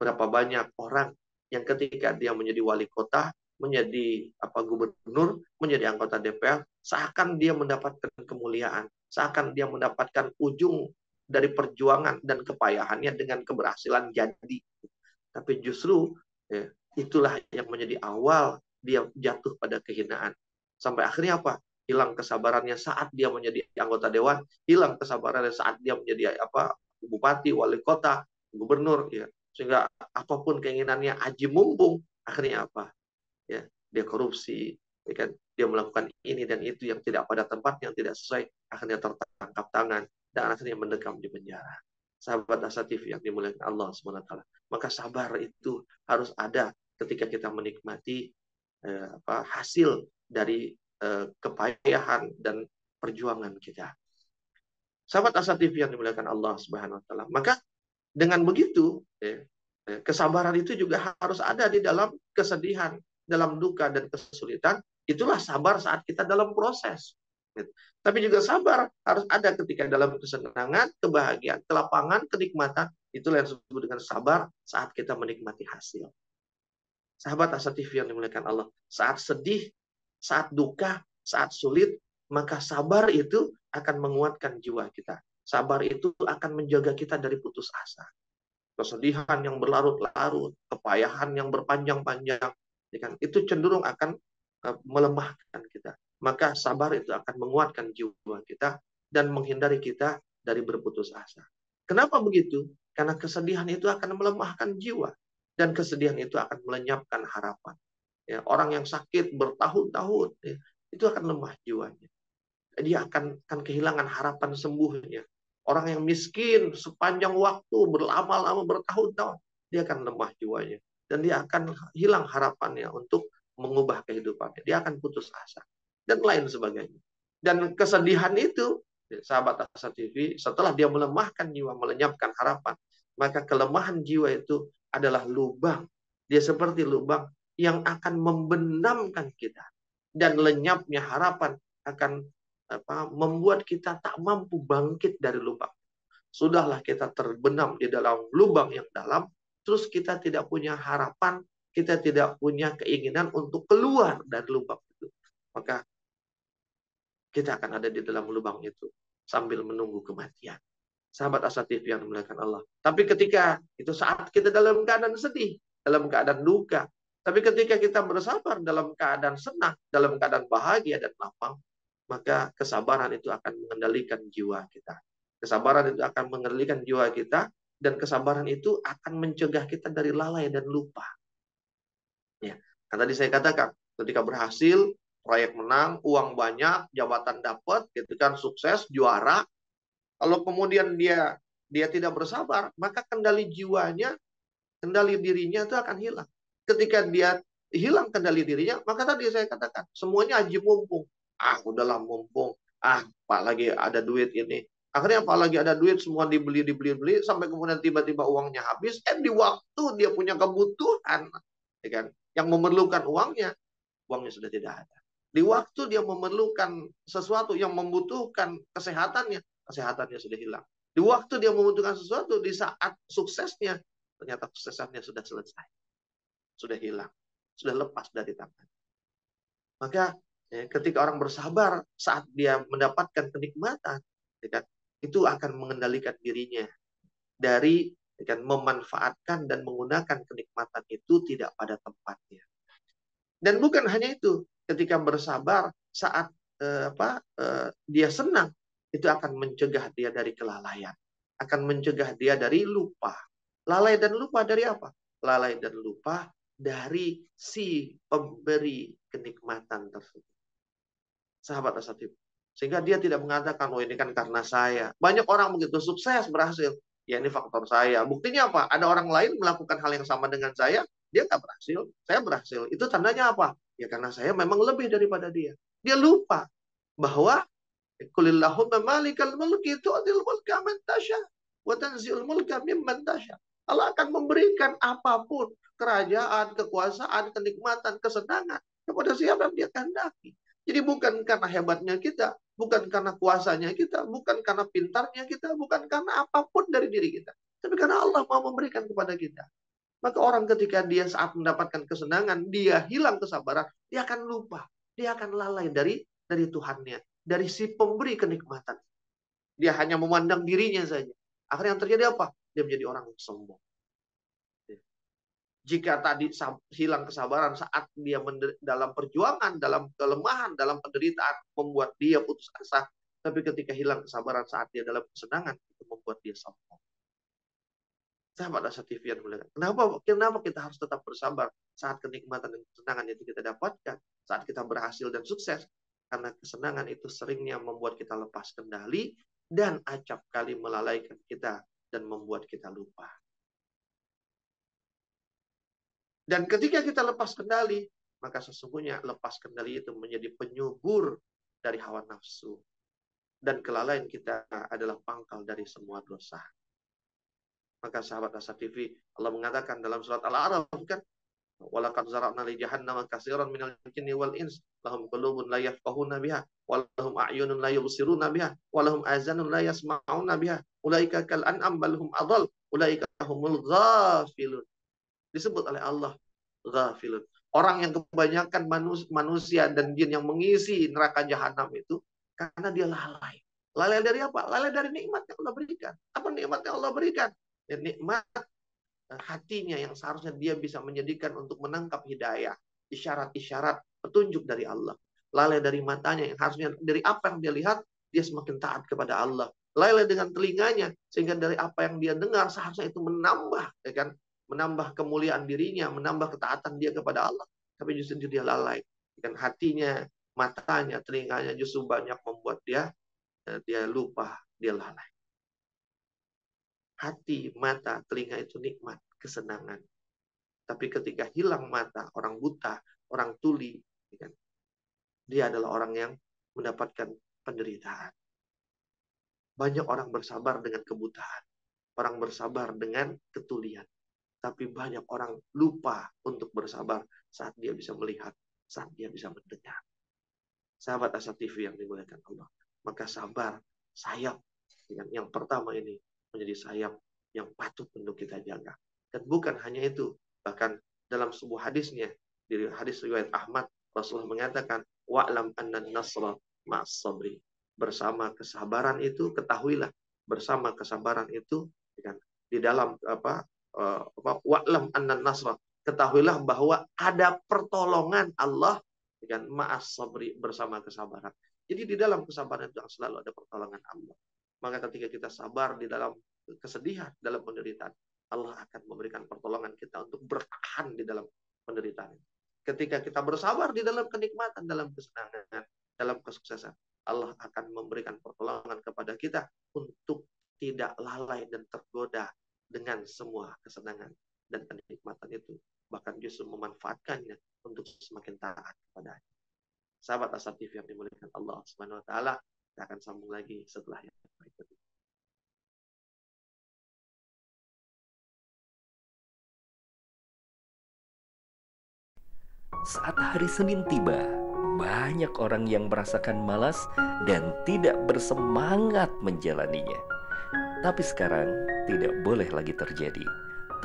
Berapa banyak orang yang ketika dia menjadi wali kota, menjadi gubernur, menjadi anggota DPR, seakan dia mendapatkan kemuliaan, seakan dia mendapatkan ujung dari perjuangan dan kepayahannya dengan keberhasilan jadi. Tapi justru itulah yang menjadi awal dia jatuh pada kehinaan. Sampai akhirnya apa? Hilang kesabarannya saat dia menjadi anggota dewan, hilang kesabarannya saat dia menjadi bupati, wali kota, gubernur, ya. Sehingga apapun keinginannya aji mumpung, akhirnya apa? Ya, dia korupsi, ya kan? Dia melakukan ini dan itu yang tidak pada tempat, yang tidak sesuai, akhirnya tertangkap tangan dan akhirnya mendekam di penjara. Sahabat asatif yang dimuliakan Allah SWT. Maka sabar itu harus ada ketika kita menikmati hasil dari kepayahan dan perjuangan kita. Sahabat asatif yang dimuliakan Allah Subhanahu wa taala. Maka dengan begitu kesabaran itu juga harus ada di dalam kesedihan, dalam duka dan kesulitan. Itulah sabar saat kita dalam proses. Tapi juga sabar harus ada ketika dalam kesenangan, kebahagiaan, kelapangan, kenikmatan. Itulah yang disebut dengan sabar saat kita menikmati hasil. Sahabat asatif yang dimuliakan Allah. Saat sedih, saat duka, saat sulit, maka sabar itu akan menguatkan jiwa kita. Sabar itu akan menjaga kita dari putus asa. Kesedihan yang berlarut-larut, kepayahan yang berpanjang-panjang, itu cenderung akan melemahkan kita. Maka sabar itu akan menguatkan jiwa kita dan menghindari kita dari berputus asa. Kenapa begitu? Karena kesedihan itu akan melemahkan jiwa dan kesedihan itu akan melenyapkan harapan. Ya, orang yang sakit bertahun-tahun, ya, itu akan lemah jiwanya. Dia akan kehilangan harapan sembuhnya. Orang yang miskin sepanjang waktu berlama-lama bertahun-tahun, dia akan lemah jiwanya dan dia akan hilang harapannya untuk mengubah kehidupannya. Dia akan putus asa dan lain sebagainya. Dan kesedihan itu, sahabat Asa TV, setelah dia melemahkan jiwa, melenyapkan harapan, maka kelemahan jiwa itu adalah lubang. Dia seperti lubang yang akan membenamkan kita dan lenyapnya harapan akan membuat kita tak mampu bangkit dari lubang. Sudahlah kita terbenam di dalam lubang yang dalam, terus kita tidak punya harapan, kita tidak punya keinginan untuk keluar dari lubang itu. Maka kita akan ada di dalam lubang itu sambil menunggu kematian. Sahabat Asa TV yang dimuliakan Allah. Tapi ketika itu saat kita dalam keadaan sedih, dalam keadaan duka. Tapi ketika kita bersabar dalam keadaan senang, dalam keadaan bahagia dan lapang, maka kesabaran itu akan mengendalikan jiwa kita. Kesabaran itu akan mengendalikan jiwa kita, dan kesabaran itu akan mencegah kita dari lalai dan lupa. Ya, kan tadi saya katakan, ketika berhasil, proyek menang, uang banyak, jabatan dapat, gitu kan, sukses, juara. Kalau kemudian dia tidak bersabar, maka kendali jiwanya, kendali dirinya itu akan hilang. Ketika dia hilang kendali dirinya, maka tadi saya katakan, semuanya aji mumpung. Udahlah mumpung. Pak lagi ada duit ini. Akhirnya Pak lagi ada duit, semua dibeli, sampai kemudian tiba-tiba uangnya habis. Di waktu dia punya kebutuhan, ya kan, yang memerlukan uangnya sudah tidak ada. Di waktu dia memerlukan sesuatu yang membutuhkan kesehatannya sudah hilang. Di waktu dia membutuhkan sesuatu, di saat suksesnya, ternyata kesuksesannya sudah selesai. Sudah hilang. Sudah lepas dari tangan. Maka ketika orang bersabar saat dia mendapatkan kenikmatan, ya kan, itu akan mengendalikan dirinya dari, ya kan, memanfaatkan dan menggunakan kenikmatan itu tidak pada tempatnya. Dan bukan hanya itu, ketika bersabar saat dia senang, itu akan mencegah dia dari kelalaian, akan mencegah dia dari lupa. Lalai dan lupa dari apa? Lalai dan lupa dari si pemberi kenikmatan tersebut. Sahabat Asatib. Sehingga dia tidak mengatakan, ini kan karena saya. Banyak orang begitu sukses, berhasil. Ya ini faktor saya. Buktinya apa? Ada orang lain melakukan hal yang sama dengan saya, dia tak berhasil, saya berhasil. Itu tandanya apa? Ya karena saya memang lebih daripada dia. Dia lupa bahwa Qulillahumma malikal mulki tu'til mulka man tasha wa tanzi'ul mulka mimman tasha. Allah akan memberikan apapun, kerajaan, kekuasaan, kenikmatan, kesenangan kepada siapa yang dia kehendaki. Jadi bukan karena hebatnya kita, bukan karena kuasanya kita, bukan karena pintarnya kita, bukan karena apapun dari diri kita, tapi karena Allah mau memberikan kepada kita. Maka orang ketika dia saat mendapatkan kesenangan, dia hilang kesabaran, dia akan lupa, dia akan lalai dari Tuhannya, dari si pemberi kenikmatan. Dia hanya memandang dirinya saja. Akhirnya yang terjadi apa? Dia menjadi orang yang sombong. Jika tadi hilang kesabaran saat dia dalam perjuangan, dalam kelemahan, dalam penderitaan, membuat dia putus asa. Tapi ketika hilang kesabaran saat dia dalam kesenangan, itu membuat dia sombong. Sahabat Asa TV yang mulia. Kenapa kita harus tetap bersabar saat kenikmatan dan kesenangan itu kita dapatkan, saat kita berhasil dan sukses? Karena kesenangan itu seringnya membuat kita lepas kendali dan acap kali melalaikan kita dan membuat kita lupa. Dan ketika kita lepas kendali, maka sesungguhnya lepas kendali itu menjadi penyubur dari hawa nafsu. Dan kelalaian kita adalah pangkal dari semua dosa. Maka sahabat Asa TV, Allah mengatakan dalam surat Al-A'raf kan, walaqad zara'na li jahannama katsiran minal jinni wal ins lahum qulubun la yafqahuna biha wa lahum a'yunun la yubsiruna biha wa lahum azanun la yasma'una biha ulaika kal an'am bal hum adall ulaika humul ghafilun. Disebut oleh Allah ghafilun. Orang yang kebanyakan manusia dan jin yang mengisi neraka jahanam itu karena dia lalai. Lalai dari apa? Lalai dari nikmat yang Allah berikan. Apa nikmat yang Allah berikan? Ya, nikmat hatinya yang seharusnya dia bisa menjadikan untuk menangkap hidayah, isyarat-isyarat, petunjuk dari Allah. Lalai dari matanya yang harusnya dari apa yang dia lihat, dia semakin taat kepada Allah. Lalai dengan telinganya, sehingga dari apa yang dia dengar seharusnya itu menambah, ya kan? Menambah kemuliaan dirinya, menambah ketaatan dia kepada Allah. tapi justru dia lalai. Dan hatinya, matanya, telinganya justru banyak membuat dia lupa, dia lalai. Hati, mata, telinga itu nikmat, kesenangan. Tapi ketika hilang mata, orang buta, orang tuli, dia adalah orang yang mendapatkan penderitaan. Banyak orang bersabar dengan kebutaan. Orang bersabar dengan ketulian. Tapi banyak orang lupa untuk bersabar saat dia bisa melihat, saat dia bisa mendengar. Sahabat Asa TV yang dimuliakan Allah. Maka sabar, sayap. Yang pertama ini menjadi sayap yang patut untuk kita jaga. Dan bukan hanya itu. Bahkan dalam sebuah hadisnya, di hadis riwayat Ahmad, Rasulullah mengatakan, wa'lam anna nasra ma'as sabri. Bersama kesabaran itu, ketahuilah, bersama kesabaran itu, di dalam wa'lam anna nasra, ketahuilah bahwa ada pertolongan Allah dengan ma'as sabri, bersama kesabaran. Jadi di dalam kesabaran itu selalu ada pertolongan Allah. Maka ketika kita sabar di dalam kesedihan, dalam penderitaan, Allah akan memberikan pertolongan kita untuk bertahan di dalam penderitaan. Ketika kita bersabar di dalam kenikmatan, dalam kesenangan, dalam kesuksesan, Allah akan memberikan pertolongan kepada kita untuk tidak lalai dan tergoda dengan semua kesenangan dan kenikmatan itu. Bahkan justru memanfaatkannya untuk semakin taat kepada-Nya. Sahabat Asa TV yang dimuliakan Allah Subhanahu wa taala, kita akan sambung lagi setelah yang berikut ini. Saat hari Senin tiba, banyak orang yang merasakan malas dan tidak bersemangat menjalaninya. Tapi sekarang tidak boleh lagi terjadi.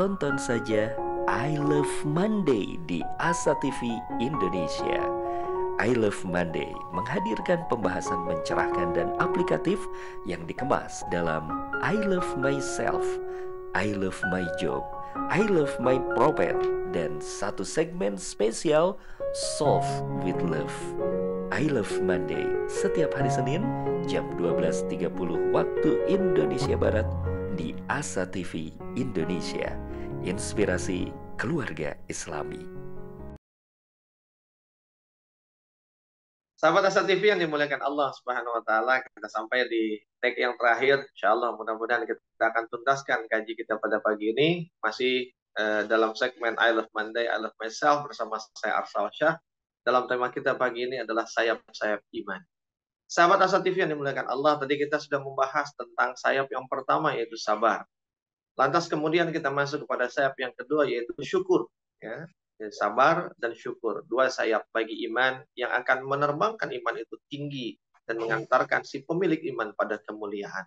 Tonton saja I Love Monday di Asa TV Indonesia. I Love Monday menghadirkan pembahasan mencerahkan dan aplikatif yang dikemas dalam I Love Myself, I Love My Job, I Love My Prophet, dan satu segmen spesial Solve with Love. I Love Monday setiap hari Senin jam 12.30 waktu Indonesia Barat di Asa TV Indonesia. Inspirasi keluarga Islami. Sahabat Asa TV yang dimuliakan Allah Subhanahu wa taala, kita sampai di tag yang terakhir. Insyaallah mudah-mudahan kita akan tuntaskan kaji kita pada pagi ini masih dalam segmen I Love Monday, I Love Myself bersama saya Arsal Syah. Dalam tema kita pagi ini adalah sayap-sayap iman. Sahabat Asa TV yang dimuliakan Allah, tadi kita sudah membahas tentang sayap yang pertama yaitu sabar. Lantas kemudian kita masuk kepada sayap yang kedua yaitu syukur, ya. Sabar dan syukur, dua sayap bagi iman yang akan menerbangkan iman itu tinggi dan mengantarkan si pemilik iman pada kemuliaan.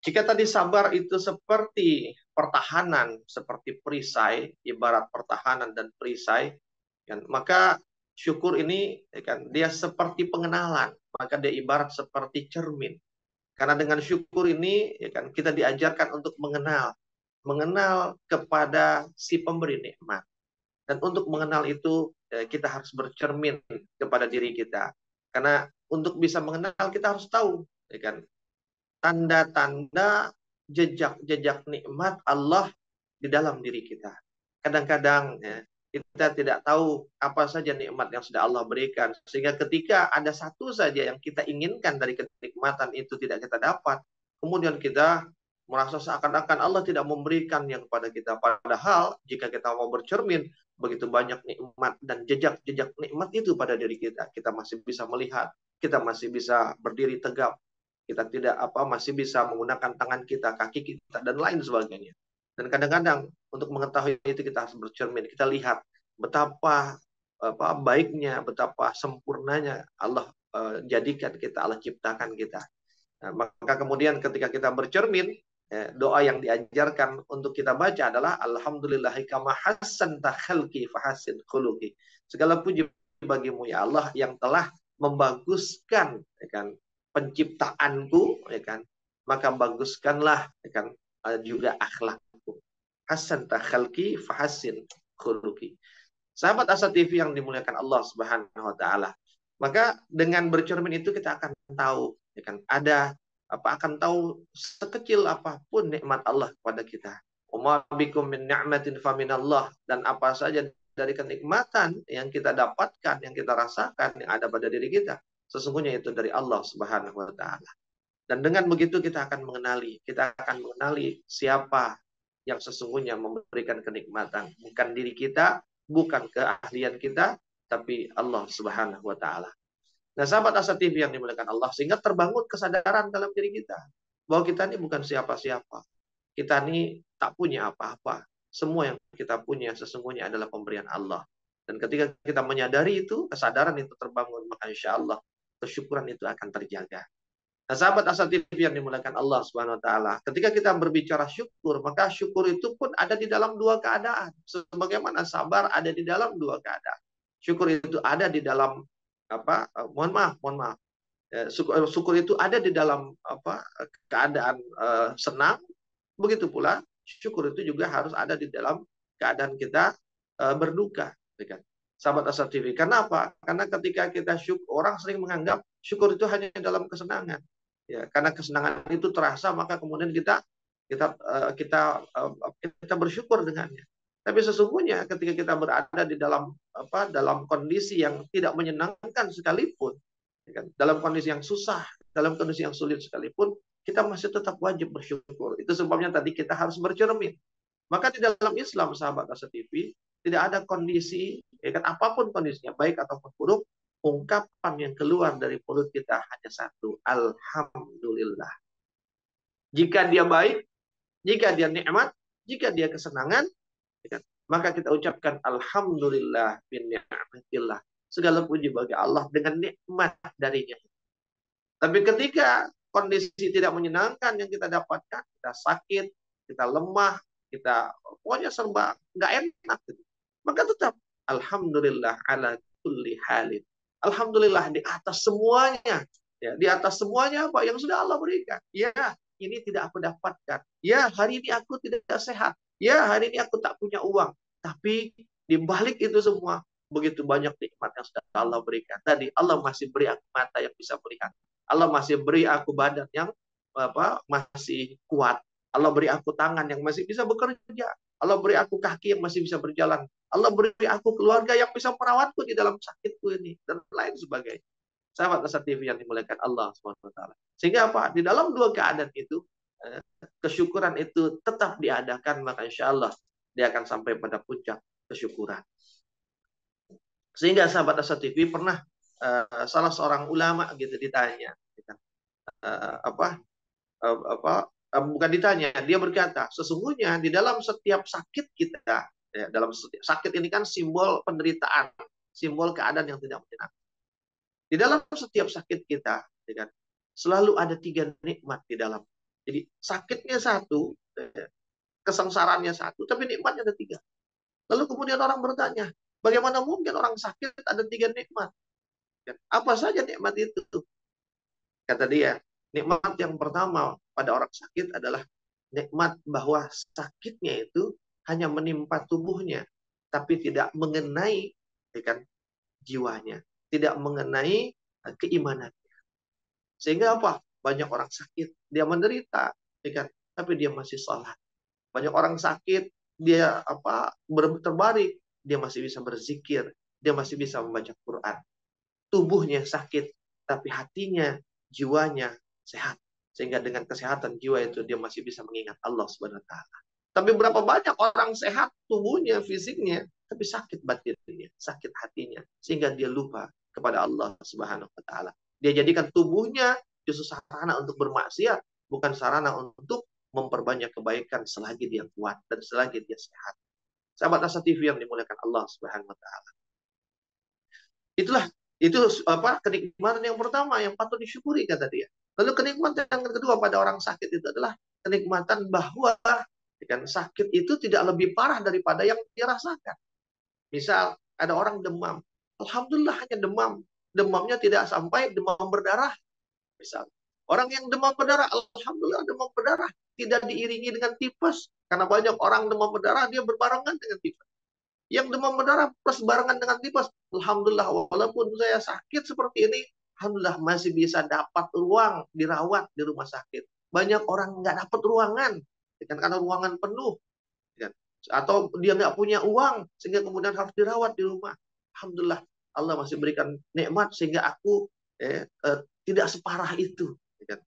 Jika tadi sabar itu seperti pertahanan, seperti perisai, ibarat pertahanan dan perisai, kan, maka syukur ini kan, dia seperti pengenalan, maka dia ibarat seperti cermin. Karena dengan syukur ini kan, kita diajarkan untuk mengenal kepada si pemberi nikmat. Dan untuk mengenal itu kita harus bercermin kepada diri kita. Karena untuk bisa mengenal kita harus tahu, kan, tanda-tanda jejak-jejak nikmat Allah di dalam diri kita. Kadang-kadang kita tidak tahu apa saja nikmat yang sudah Allah berikan. Sehingga ketika ada satu saja yang kita inginkan dari kenikmatan itu tidak kita dapat, kemudian kita merasa seakan-akan Allah tidak memberikan yang kepada kita. Padahal jika kita mau bercermin, begitu banyak nikmat dan jejak-jejak nikmat itu pada diri kita. Kita masih bisa melihat, kita masih bisa berdiri tegap, kita tidak masih bisa menggunakan tangan kita, kaki kita, dan lain sebagainya. Dan kadang-kadang untuk mengetahui itu kita harus bercermin, kita lihat betapa baiknya, betapa sempurnanya Allah jadikan kita, Allah ciptakan kita. Nah, maka kemudian ketika kita bercermin, doa yang diajarkan untuk kita baca adalah Alhamdulillahi kama hassanta khalqi fahassin khuluqi. Segala puji bagimu ya Allah yang telah membaguskan, ya kan, penciptaanku, ya kan, maka baguskanlah, ya kan, juga akhlakku. Hassanta khalqi fahassin khuluqi. Sahabat Asa TV yang dimuliakan Allah Subhanahu wa taala. Maka dengan bercermin itu kita akan tahu, ya kan, akan tahu sekecil apapun nikmat Allah kepada kita. Umma bikum min ni'matin faminallah, dan apa saja dari kenikmatan yang kita dapatkan, yang kita rasakan, yang ada pada diri kita, sesungguhnya itu dari Allah Subhanahu wa taala. Dan dengan begitu kita akan mengenali siapa yang sesungguhnya memberikan kenikmatan, bukan diri kita, bukan keahlian kita, tapi Allah Subhanahu wa taala. Nah, sahabat Asa TV yang dimuliakan Allah, sehingga terbangun kesadaran dalam diri kita bahwa kita ini bukan siapa-siapa. Kita ini tak punya apa-apa. Semua yang kita punya sesungguhnya adalah pemberian Allah. Dan ketika kita menyadari itu, kesadaran itu terbangun, maka insya Allah kesyukuran itu akan terjaga. Nah, sahabat Asa TV yang dimuliakan Allah Subhanahu wa taala, ketika kita berbicara syukur, maka syukur itu pun ada di dalam dua keadaan. Sebagaimana sabar ada di dalam dua keadaan. Syukur itu ada di dalam apa? Mohon maaf. Syukur itu ada di dalam apa? Keadaan senang. Begitu pula syukur itu juga harus ada di dalam keadaan kita berduka. Sahabat Asa TV. Karena apa? Karena ketika kita syukur, orang sering menganggap syukur itu hanya dalam kesenangan. Ya, karena kesenangan itu terasa, maka kemudian kita bersyukur dengannya. Tapi sesungguhnya ketika kita berada di dalam kondisi yang tidak menyenangkan sekalipun, ya kan, dalam kondisi yang susah, dalam kondisi yang sulit sekalipun, kita masih tetap wajib bersyukur. Itu sebabnya tadi kita harus bercermin. Maka di dalam Islam, sahabat Asa TV, tidak ada kondisi, ya kan, apapun kondisinya, baik ataupun buruk, ungkapan yang keluar dari mulut kita hanya satu, alhamdulillah. Jika dia baik, jika dia nikmat, jika dia kesenangan, maka kita ucapkan alhamdulillah bin ni'matillah. Segala puji bagi Allah dengan nikmat darinya. Tapi ketika kondisi tidak menyenangkan yang kita dapatkan, kita sakit, kita lemah, kita pokoknya serba nggak enak, maka tetap alhamdulillah ala kulli halin. Alhamdulillah di atas semuanya. Ya, di atas semuanya apa yang sudah Allah berikan. Ya, ini tidak aku dapatkan. Ya, hari ini aku tidak sehat. Ya, hari ini aku tak punya uang. Tapi di balik itu semua, begitu banyak nikmat yang sudah Allah berikan. Tadi Allah masih beri aku mata yang bisa melihat. Allah masih beri aku badan yang masih kuat. Allah beri aku tangan yang masih bisa bekerja. Allah beri aku kaki yang masih bisa berjalan. Allah beri aku keluarga yang bisa merawatku di dalam sakitku ini, dan lain sebagainya. Sahabat Asa TV yang dimuliakan Allah SWT. Sehingga apa? Di dalam dua keadaan itu, kesyukuran itu tetap diadakan, maka insya Allah dia akan sampai pada puncak kesyukuran. Sehingga sahabat Asa TV pernah salah seorang ulama gitu ditanya, bukan ditanya, dia berkata, sesungguhnya di dalam setiap sakit kita, ya, dalam setiap sakit ini kan simbol penderitaan, simbol keadaan yang tidak menyenangkan. Di dalam setiap sakit kita, ya kan, selalu ada 3 nikmat di dalam. Jadi sakitnya satu, kesengsaraannya satu, tapi nikmatnya ada 3. Lalu kemudian orang bertanya, bagaimana mungkin orang sakit ada 3 nikmat? Apa saja nikmat itu? Kata dia, nikmat yang pertama pada orang sakit adalah nikmat bahwa sakitnya itu hanya menimpa tubuhnya, tapi tidak mengenai, ya kan, jiwanya, tidak mengenai keimanannya. Sehingga apa? Banyak orang sakit, dia menderita, ya kan, tapi dia masih sholat. Banyak orang sakit, dia terbaring, dia masih bisa berzikir, dia masih bisa membaca Quran. Tubuhnya sakit, tapi hatinya, jiwanya sehat. Sehingga dengan kesehatan jiwa itu dia masih bisa mengingat Allah Subhanahu wa taala. Tapi berapa banyak orang sehat tubuhnya, fisiknya, tapi sakit batinnya, sakit hatinya, sehingga dia lupa kepada Allah Subhanahu wa taala. Dia jadikan tubuhnya justru sarana untuk bermaksiat, bukan sarana untuk memperbanyak kebaikan selagi dia kuat dan selagi dia sehat. Sahabat Asa TV yang dimuliakan Allah Subhanahu wa taala. Itu kenikmatan yang pertama yang patut disyukuri, kata dia. Lalu kenikmatan yang kedua pada orang sakit itu adalah kenikmatan bahwa kan, sakit itu tidak lebih parah daripada yang dia rasakan. Misal ada orang demam, alhamdulillah hanya demam, demamnya tidak sampai demam berdarah. Misal orang yang demam berdarah, alhamdulillah demam berdarah tidak diiringi dengan tipes, karena banyak orang demam berdarah dia berbarengan dengan tipes. Yang demam berdarah plus barengan dengan tipes, alhamdulillah, walaupun saya sakit seperti ini, alhamdulillah masih bisa dapat ruang dirawat di rumah sakit. Banyak orang nggak dapat ruangan, karena ruangan penuh. Atau dia nggak punya uang sehingga kemudian harus dirawat di rumah. Alhamdulillah Allah masih berikan nikmat sehingga aku tidak separah itu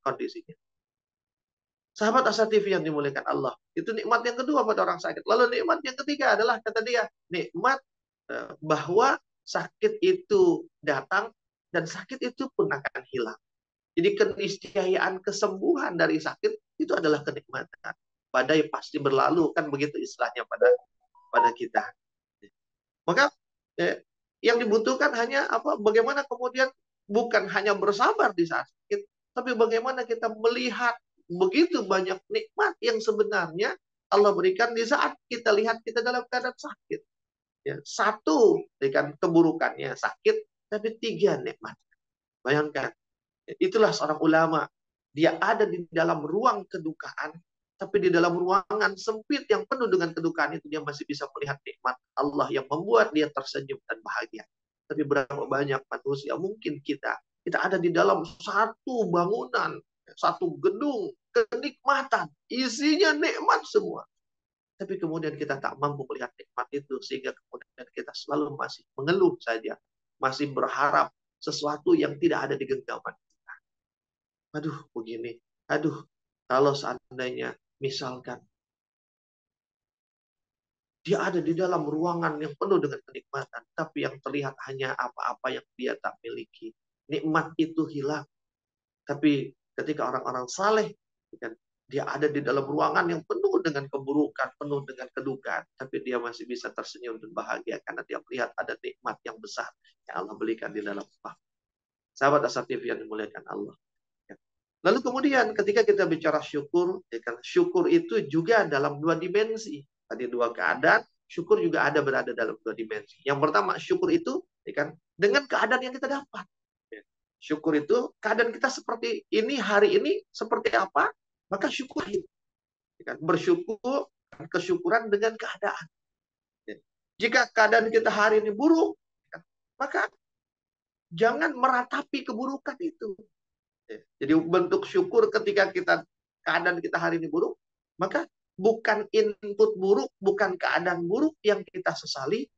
kondisinya. Sahabat Asa TV yang dimuliakan Allah. Itu nikmat yang kedua pada orang sakit. Lalu nikmat yang ketiga adalah kata dia, nikmat bahwa sakit itu datang dan sakit itu pun akan hilang. Jadi keniscayaan kesembuhan dari sakit itu adalah kenikmatan. Badai pasti berlalu, kan begitu istilahnya pada kita. Maka yang dibutuhkan hanya apa? Bagaimana kemudian bukan hanya bersabar di saat sakit, tapi bagaimana kita melihat begitu banyak nikmat yang sebenarnya Allah berikan di saat kita lihat kita dalam keadaan sakit. Ya, satu dengan keburukannya sakit, tapi tiga nikmat. Bayangkan, itulah seorang ulama. Dia ada di dalam ruang kedukaan, tapi di dalam ruangan sempit yang penuh dengan kedukaan itu dia masih bisa melihat nikmat Allah yang membuat dia tersenyum dan bahagia. Tapi berapa banyak manusia, mungkin kita ada di dalam satu bangunan, satu gedung, kenikmatan, isinya nikmat semua. Tapi kemudian kita tak mampu melihat nikmat itu, sehingga kemudian kita selalu masih mengeluh saja, masih berharap sesuatu yang tidak ada di genggaman kita. Aduh, begini. Aduh, kalau seandainya misalkan dia ada di dalam ruangan yang penuh dengan kenikmatan, tapi yang terlihat hanya apa-apa yang dia tak miliki. Nikmat itu hilang. Tapi ketika orang-orang saleh, dia ada di dalam ruangan yang penuh dengan keburukan, penuh dengan kedukaan, tapi dia masih bisa tersenyum dan bahagia karena dia melihat ada nikmat yang besar yang Allah berikan di dalam rumah. Sahabat Asa TV yang dimuliakan Allah. Lalu kemudian ketika kita bicara syukur, syukur itu juga dalam dua dimensi. Tadi dua keadaan, syukur juga ada berada dalam dua dimensi. Yang pertama, syukur itu dengan keadaan yang kita dapat. Syukur itu keadaan kita seperti ini, hari ini seperti apa, maka syukuri. Bersyukur, kesyukuran dengan keadaan. Jika keadaan kita hari ini buruk, maka jangan meratapi keburukan itu. Jadi bentuk syukur ketika keadaan kita hari ini buruk, maka bukan input buruk, bukan keadaan buruk yang kita sesali,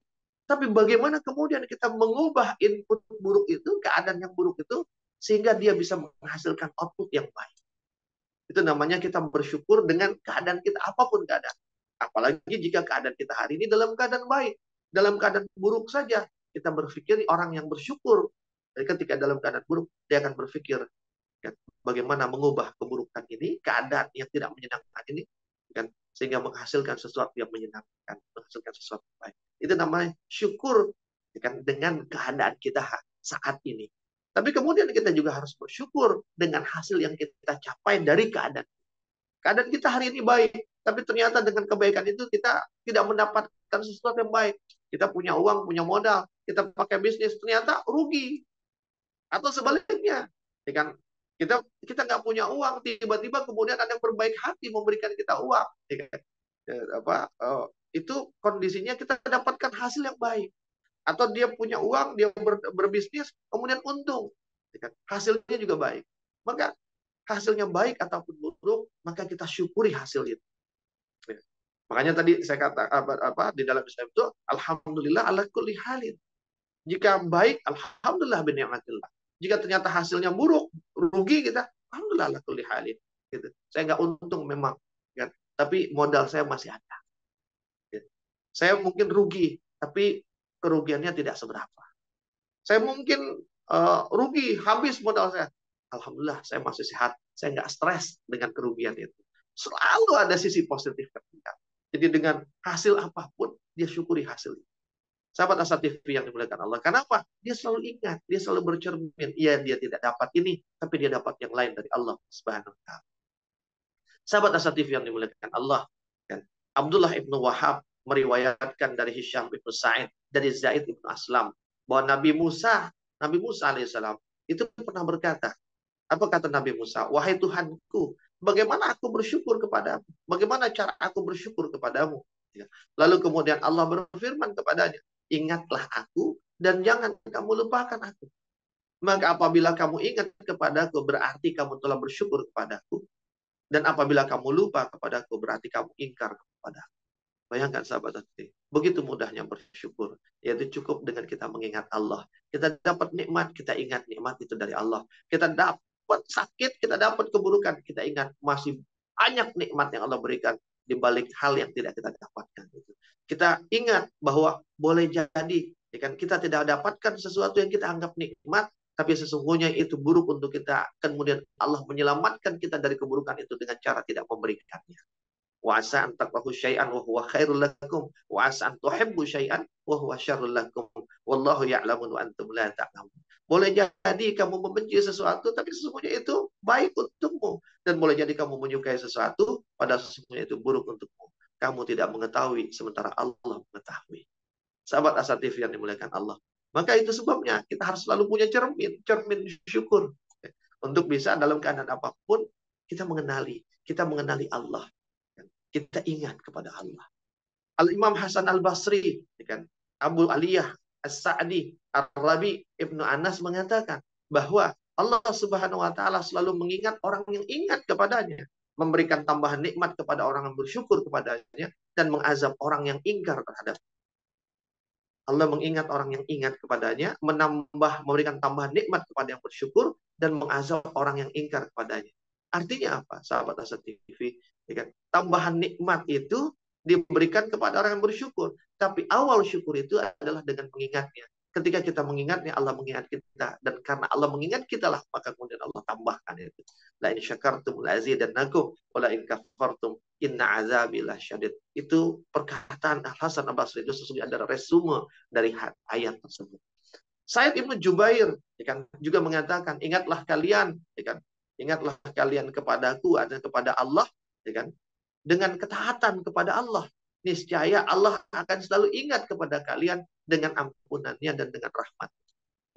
tapi bagaimana kemudian kita mengubah input buruk itu, keadaan yang buruk itu, sehingga dia bisa menghasilkan output yang baik. Itu namanya kita bersyukur dengan keadaan kita, apapun keadaan. Apalagi jika keadaan kita hari ini dalam keadaan baik. Dalam keadaan buruk saja, kita berpikir orang yang bersyukur. Dan ketika dalam keadaan buruk, dia akan berpikir bagaimana mengubah keburukan ini, keadaan yang tidak menyenangkan ini, sehingga menghasilkan sesuatu yang menyenangkan, menghasilkan sesuatu yang baik. Itu namanya syukur dengan keadaan kita saat ini. Tapi kemudian kita juga harus bersyukur dengan hasil yang kita capai dari keadaan. Keadaan kita hari ini baik, tapi ternyata dengan kebaikan itu kita tidak mendapatkan sesuatu yang baik. Kita punya uang, punya modal, kita pakai bisnis, ternyata rugi. Atau sebaliknya, kita nggak punya uang, tiba-tiba kemudian ada yang berbaik hati memberikan kita uang. Itu kondisinya kita dapatkan hasil yang baik. Atau dia punya uang, dia berbisnis, kemudian untung. Hasilnya juga baik. Maka hasilnya baik ataupun buruk, maka kita syukuri hasil itu. Makanya tadi saya kata di dalam Islam itu, alhamdulillah ala kulli halin. Jika baik, alhamdulillah bi ni'matillah. Jika ternyata hasilnya buruk, rugi kita, alhamdulillah ala kulli halin. Gitu. Saya nggak untung memang, tapi modal saya masih ada. Saya mungkin rugi, tapi kerugiannya tidak seberapa. Saya mungkin rugi, habis modal saya. Alhamdulillah, saya masih sehat. Saya nggak stres dengan kerugian itu. Selalu ada sisi positif ketika. Jadi dengan hasil apapun, dia syukuri hasil itu. Sahabat Asa TV yang dimuliakan Allah. Kenapa? Dia selalu ingat, dia selalu bercermin. Iya, dia tidak dapat ini, tapi dia dapat yang lain dari Allah Subhanahu wa Ta'ala. Sahabat Asa TV yang dimuliakan Allah. Abdullah ibnu Wahab meriwayatkan dari Hisham ibnu Sa'id, dari Zaid ibnu Aslam, bahwa Nabi Musa alaihissalam itu pernah berkata, apa kata Nabi Musa? Wahai Tuhanku, bagaimana aku bersyukur kepadamu? Bagaimana cara aku bersyukur kepadamu? Lalu kemudian Allah berfirman kepadanya, ingatlah aku dan jangan kamu lupakan aku. Maka apabila kamu ingat kepadaku, berarti kamu telah bersyukur kepadaku. Dan apabila kamu lupa kepadaku, berarti kamu ingkar kepadaku. Bayangkan sahabat hati, begitu mudahnya bersyukur, yaitu cukup dengan kita mengingat Allah. Kita dapat nikmat, kita ingat nikmat itu dari Allah. Kita dapat sakit, kita dapat keburukan, kita ingat masih banyak nikmat yang Allah berikan di balik hal yang tidak kita dapatkan. Kita ingat bahwa boleh jadi, ya kan, kita tidak dapatkan sesuatu yang kita anggap nikmat, tapi sesungguhnya itu buruk untuk kita. Kemudian Allah menyelamatkan kita dari keburukan itu dengan cara tidak memberikannya. Wa asa an takrahu syai'an wa huwa khairul lakum wa asa an tuhibbu syai'an wa huwa syarrul lakum wallahu ya'lamu wa antum la ta'lamun. Boleh jadi kamu membenci sesuatu tapi sesungguhnya itu baik untukmu, dan boleh jadi kamu menyukai sesuatu padahal sesungguhnya itu buruk untukmu. Kamu tidak mengetahui sementara Allah mengetahui. Sahabat Asa TV yang dimuliakan Allah. Maka itu sebabnya kita harus selalu punya cermin syukur. Untuk bisa dalam keadaan apapun kita mengenali Allah. Kita ingat kepada Allah. Al-Imam Hasan Al-Basri, kan, Abu Aliyah As-Sa'di, Ar-Rabi Ibnu Anas mengatakan bahwa Allah Subhanahu wa taala selalu mengingat orang yang ingat kepadanya, memberikan tambahan nikmat kepada orang yang bersyukur kepadanya, dan mengazab orang yang ingkar terhadap. Allah mengingat orang yang ingat kepadanya, memberikan tambahan nikmat kepada yang bersyukur, dan mengazab orang yang ingkar kepadanya. Artinya apa, sahabat Asa TV? Ya kan? Tambahan nikmat itu diberikan kepada orang yang bersyukur. Tapi awal syukur itu adalah dengan mengingatnya. Ketika kita mengingatnya, Allah mengingat kita. Dan karena Allah mengingat kita lah, maka kemudian Allah tambahkan itu. La in syakartum la azidannakum wa la in kafartum inna azabi lasyadid. Itu perkataan Hasan Al-Basri, itu sesungguhnya adalah resume dari ayat tersebut. Said Ibnu Jubair, ya kan, juga mengatakan, ingatlah kalian, ya kan, ingatlah kalian kepadaku dan kepada Allah, ya kan, dengan ketaatan kepada Allah. Niscaya Allah akan selalu ingat kepada kalian dengan ampunannya dan dengan rahmat.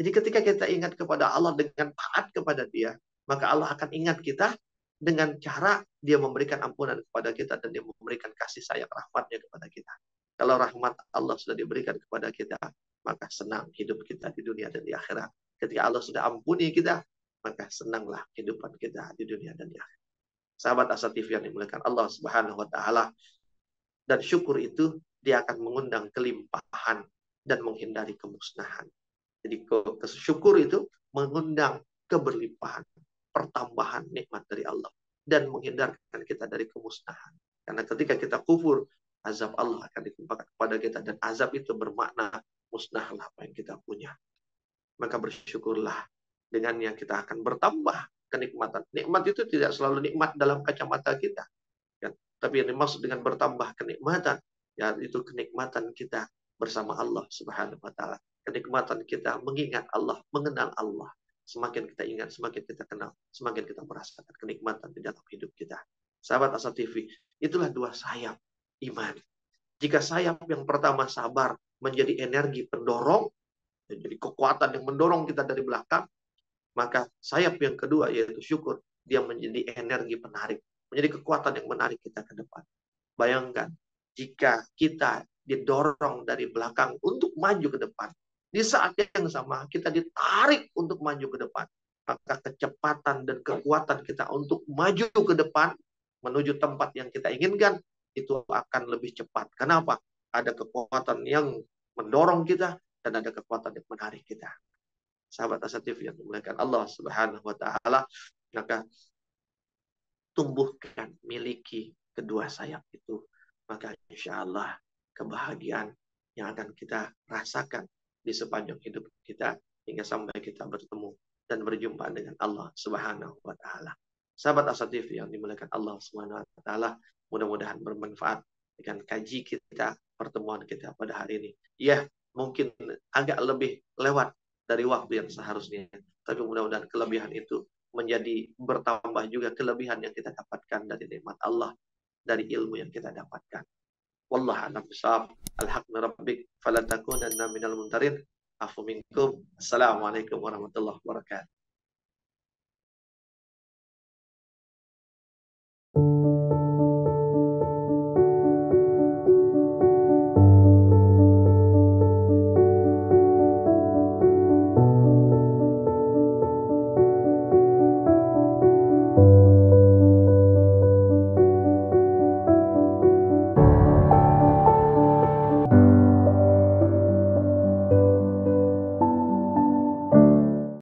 Jadi ketika kita ingat kepada Allah dengan taat kepada Dia, maka Allah akan ingat kita dengan cara Dia memberikan ampunan kepada kita dan Dia memberikan kasih sayang rahmatnya kepada kita. Kalau rahmat Allah sudah diberikan kepada kita, maka senang hidup kita di dunia dan di akhirat. Ketika Allah sudah ampuni kita, maka senanglah kehidupan kita di dunia dan di akhirat. Sahabat Asa TV yang dimuliakan Allah Subhanahu wa taala, dan syukur itu dia akan mengundang kelimpahan dan menghindari kemusnahan. Jadi syukur itu mengundang keberlimpahan, pertambahan nikmat dari Allah, dan menghindarkan kita dari kemusnahan. Karena ketika kita kufur, azab Allah akan ditimpakan kepada kita, dan azab itu bermakna musnahlah apa yang kita punya. Maka bersyukurlah, dengannya kita akan bertambah kenikmatan. Nikmat itu tidak selalu nikmat dalam kacamata kita, kan? Tapi yang dimaksud dengan bertambah kenikmatan, yaitu kenikmatan kita bersama Allah Subhanahu wa taala. Kenikmatan kita mengingat Allah, mengenal Allah. Semakin kita ingat, semakin kita kenal, semakin kita merasakan kenikmatan di dalam hidup kita. Sahabat Asa TV, itulah dua sayap iman. Jika sayap yang pertama sabar menjadi energi pendorong, jadi kekuatan yang mendorong kita dari belakang, maka sayap yang kedua yaitu syukur, dia menjadi energi penarik, menjadi kekuatan yang menarik kita ke depan. Bayangkan jika kita didorong dari belakang untuk maju ke depan, di saat yang sama kita ditarik untuk maju ke depan, maka kecepatan dan kekuatan kita untuk maju ke depan menuju tempat yang kita inginkan itu akan lebih cepat. Kenapa? Ada kekuatan yang mendorong kita dan ada kekuatan yang menarik kita. Sahabat Asa TV yang dimuliakan Allah Subhanahu wa taala, maka tumbuhkan, miliki kedua sayap itu, maka insya Allah kebahagiaan yang akan kita rasakan di sepanjang hidup kita hingga sampai kita bertemu dan berjumpa dengan Allah Subhanahu wa taala. Sahabat Asa TV yang dimuliakan Allah Subhanahu wa taala, mudah-mudahan bermanfaat dengan kaji kita, pertemuan kita pada hari ini. Ya, mungkin agak lebih lewat dari waktu yang seharusnya, tapi mudah-mudahan kelebihan itu menjadi bertambah juga kelebihan yang kita dapatkan dari nikmat Allah, dari ilmu yang kita dapatkan. Wallahu a'lam bishawab. Al-haq min rabbik fala takunanna minal mumtarin. Afu minkum. Assalamualaikum warahmatullahi wabarakatuh.